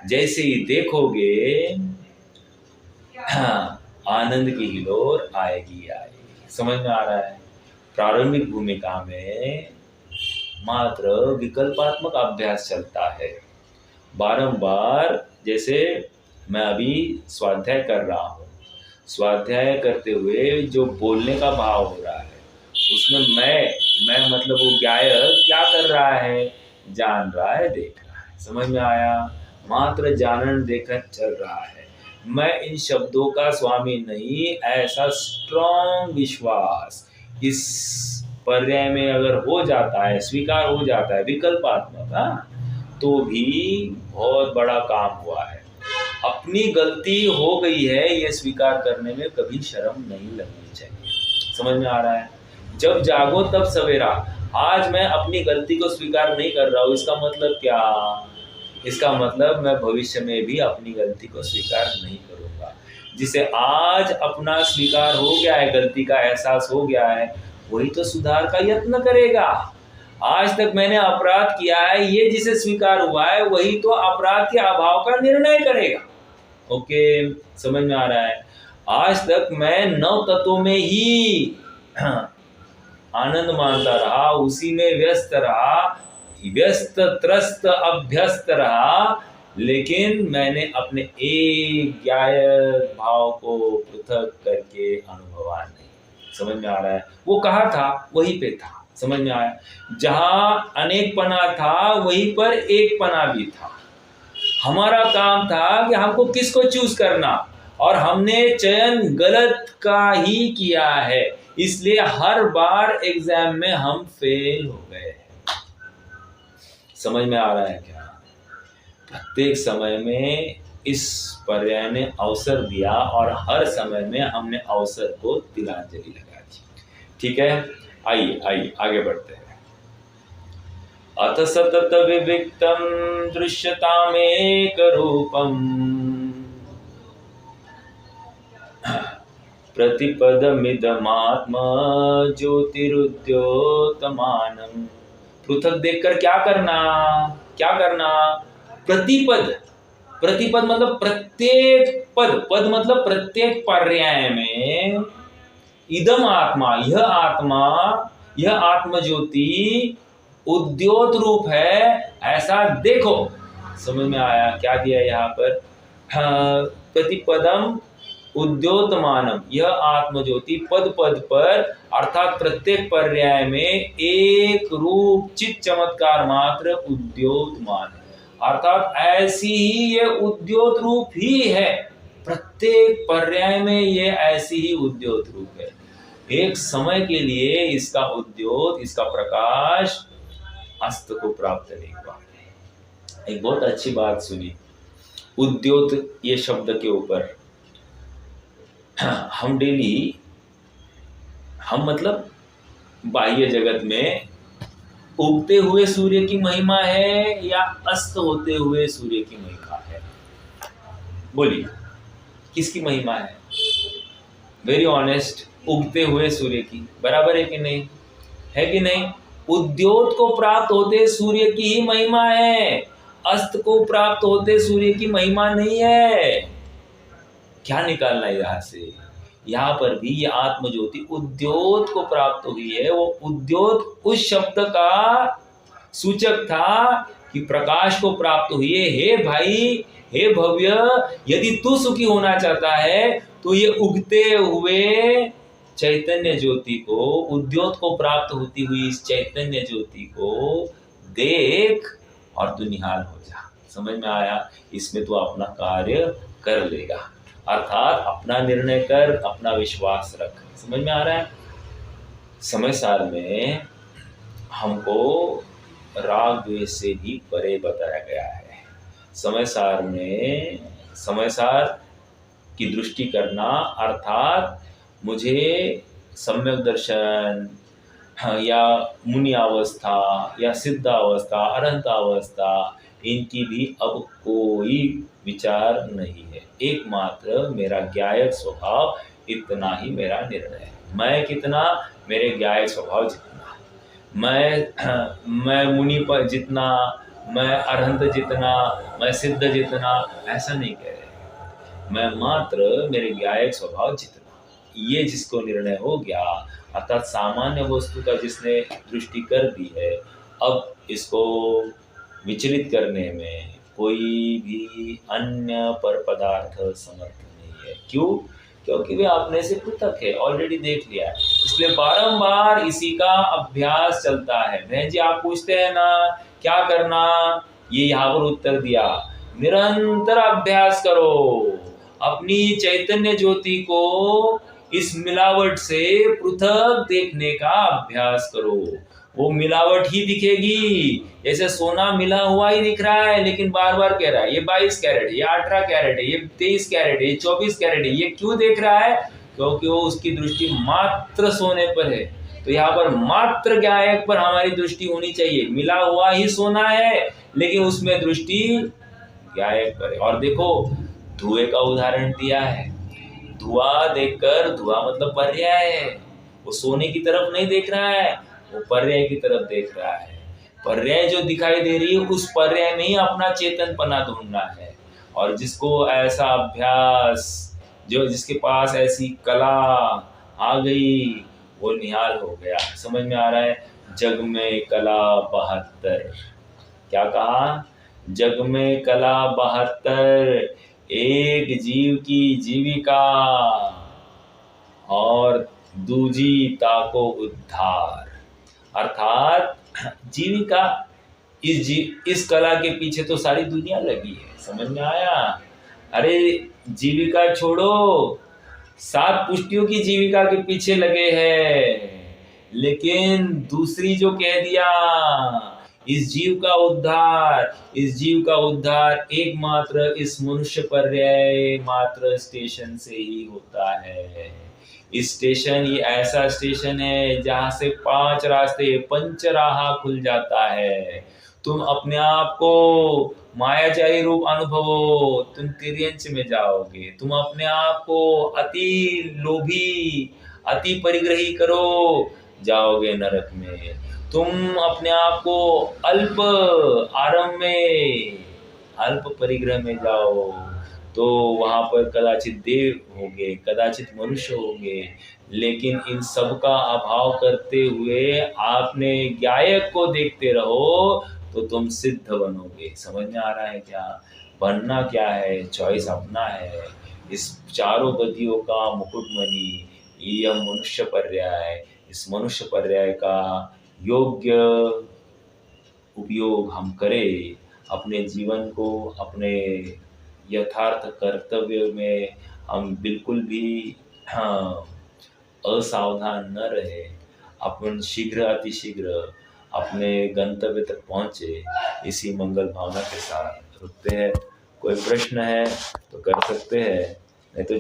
जैसे ही देखोगे आनंद की हिलोर आएगी। समझ में आ रहा है? प्रारंभिक भूमिका में मात्र विकल्पात्मक अभ्यास चलता है, बारंबार। जैसे मैं अभी स्वाध्याय कर रहा हूँ, स्वाध्याय करते हुए जो बोलने का भाव हो रहा है उसमें मैं मतलब वो ज्ञायक क्या कर रहा है? जान रहा है, देख रहा है। समझ में आया? मात्र जानन देखन चल रहा है। मैं इन शब्दों का स्वामी नहीं, ऐसा स्ट्रॉन्ग विश्वास इस पर्याय में अगर हो जाता है, स्वीकार हो जाता है विकल्पात्मक, तो भी बहुत बड़ा काम हुआ है। अपनी गलती हो गई है ये स्वीकार करने में कभी शर्म नहीं लगनी चाहिए। समझ में आ रहा है? जब जागो तब सवेरा। आज मैं अपनी गलती को स्वीकार नहीं कर रहा हूँ, इसका मतलब क्या? इसका मतलब मैं भविष्य में भी अपनी गलती को स्वीकार नहीं करूँगा। जिसे आज अपना स्वीकार हो गया है, गलती का एहसास हो गया है, वही तो सुधार का यत्न करेगा। आज तक मैंने अपराध किया है, ये जिसे स्वीकार हुआ है वही तो अपराध के अभाव का निर्णय करेगा। ओके, समझ में आ रहा है? आज तक मैं 9 तत्वों में ही आनंद मानता रहा, उसी में व्यस्त रहा, व्यस्त त्रस्त अभ्यस्त रहा, लेकिन मैंने अपने एक ज्ञायक भाव को पृथक करके अनुभवा नहीं। समझ में आ रहा है? वो कहाँ था? वहीं पे था। समझ में आया? जहाँ अनेक पना था वहीं पर एक पना भी था। हमारा काम था कि हमको किसको चूज करना, और हमने चयन गलत का ही किया है, इसलिए हर बार एग्जाम में हम फेल हो गए। समझ में आ रहा है क्या? प्रत्येक समय में इस पर्याय ने अवसर दिया और हर समय में हमने अवसर को तिलांजलि लगा दी। ठीक है, आइए आइए आगे बढ़ते हैं। अथ सतत विविक्तम दृश्यतामेक रूपम प्रतिपदमिदमात्म ज्योतिरुद्योतमानम। पृथक देखकर क्या करना, क्या करना? प्रतिपद, प्रतिपद मतलब प्रत्येक पद, पद मतलब प्रत्येक पर्याय में इदम आत्मा, यह आत्म ज्योति उद्योत रूप है, ऐसा देखो। समझ में आया क्या दिया यहाँ पर? प्रतिपदम उद्योतमानम, यह आत्म ज्योति पद पद पर अर्थात प्रत्येक पर्याय में एक रूप चित चमत्कार मात्र उद्योतमान, अर्थात ऐसी ही ये उद्योत रूप ही है। प्रत्येक पर्याय में ये ऐसी ही उद्योत रूप है। एक समय के लिए इसका उद्योत, इसका प्रकाश अस्त को प्राप्त नहीं हुआ। एक बहुत अच्छी बात सुनी उद्योत ये शब्द के ऊपर। हम डेली, हम मतलब बाह्य जगत में उगते हुए सूर्य की महिमा है या अस्त होते हुए सूर्य की महिमा है? बोलिए, किसकी महिमा है? वेरी ऑनेस्ट, उगते हुए सूर्य की। बराबर है कि नहीं? है कि नहीं? उद्योत को प्राप्त होते सूर्य की ही महिमा है, अस्त को प्राप्त होते सूर्य की महिमा नहीं है। क्या निकालना है यहाँ से? यहाँ पर भी ये आत्म ज्योति उद्योत को प्राप्त हुई है। वो उद्योत उस शब्द का सूचक था कि प्रकाश को प्राप्त हुई है। हे भाई, हे भव्य, यदि तू सुखी होना चाहता है तो ये उगते हुए चैतन्य ज्योति को, उद्योत को प्राप्त होती हुई इस चैतन्य ज्योति को देख और तू निहाल हो जा। समझ में आया? इसमें तू अपना कार्य कर लेगा, अर्थात अपना निर्णय कर, अपना विश्वास रख। समझ में आ रहा है? समय सार में हमको राग द्वेष से भी परे बताया गया है। समय सार में, समय सार की दृष्टि करना अर्थात मुझे सम्यक दर्शन या मुनि अवस्था या सिद्ध अवस्था, अरहंत अवस्था, इनकी भी अब कोई विचार नहीं है। एकमात्र मेरा ज्ञायक स्वभाव, इतना ही मेरा निर्णय है। मैं कितना, मेरे ज्ञायक स्वभाव जितना। मैं मुनि पर जितना, मैं अरहंत जितना, मैं सिद्ध जितना, ऐसा नहीं कह रहे। मैं मात्र मेरे ज्ञायक स्वभाव जितना। ये जिसको निर्णय हो गया, अर्थात सामान्य वस्तु का जिसने दृष्टि कर दी है, अब इसको विचलित करने में कोई भी अन्य पर पदार्थ समर्थ नहीं है। क्यों? क्योंकि वे अपने से पृथक है, ऑलरेडी देख लिया है। इसलिए बारंबार इसी का अभ्यास चलता है। बहन जी, आप पूछते हैं ना क्या करना, ये यहाँ पर उत्तर दिया, निरंतर अभ्यास करो। अपनी चैतन्य ज्योति को इस मिलावट से पृथक देखने का अभ्यास करो। वो मिलावट ही दिखेगी। जैसे सोना मिला हुआ ही दिख रहा है, लेकिन बार बार कह रहा है ये 22 कैरेट, ये 18 कैरेट है, ये 23 कैरेट है, ये 24 कैरेट है। ये क्यों देख रहा है? क्योंकि वो उसकी दृष्टि मात्र सोने पर है। तो यहाँ पर मात्र ज्ञायक पर हमारी दृष्टि होनी चाहिए। मिला हुआ ही सोना है, लेकिन उसमें दृष्टि ज्ञायक पर है। और देखो, धुएं का उदाहरण दिया है। धुआं देखकर, धुआं मतलब पर्याय है, वो सोने की तरफ नहीं देख रहा है, वो पर्याय की तरफ देख रहा है। पर्याय जो दिखाई दे रही है, उस पर्याय में ही अपना चेतनपना ढूंढना है। और जिसको ऐसा अभ्यास, जो जिसके पास ऐसी कला आ गई, वो निहाल हो गया। समझ में आ रहा है? जग में कला 72। क्या कहा? जग में कला 72, एक जीव की जीविका और दूजी ताको उद्धार। अर्थात जीविका, इस कला के पीछे तो सारी दुनिया लगी है। समझ में आया? अरे जीविका छोड़ो, 7 पुष्टियों की जीविका के पीछे लगे हैं। लेकिन दूसरी जो कह दिया, इस जीव का उद्धार एकमात्र इस मनुष्य पर्याय मात्र स्टेशन से ही होता है। इस स्टेशन, ये ऐसा स्टेशन है जहाँ से 5 रास्ते पंचराहा खुल जाता है। तुम अपने आप को मायाजाई रूप अनुभवो, तुम तिर्यंच में जाओगे। तुम अपने आप को अति लोभी, अति परिग्रही करो, जाओगे नरक में। तुम अपने आप को अल्प आरंभ में, अल्प परिग्रह में जाओ तो वहां पर कदाचित देव होंगे, कदाचित मनुष्य होंगे, लेकिन इन सब का अभाव करते हुए आपने ज्ञायक को देखते रहो तो तुम सिद्ध बनोगे। समझ में आ रहा है क्या? बनना क्या है, चॉइस अपना है। इस चारों गतियों का मुकुटमणि यह मनुष्य पर्याय, इस मनुष्य पर्याय का योग्य उपयोग हम करें, अपने जीवन को, अपने यथार्थ कर्तव्य में हम बिल्कुल भी असावधान न रहे, अपन शीघ्र अतिशीघ्र अपने गंतव्य तक पहुँचे, इसी मंगल भावना के साथ रुकते हैं। कोई प्रश्न है तो कर सकते हैं, नहीं तो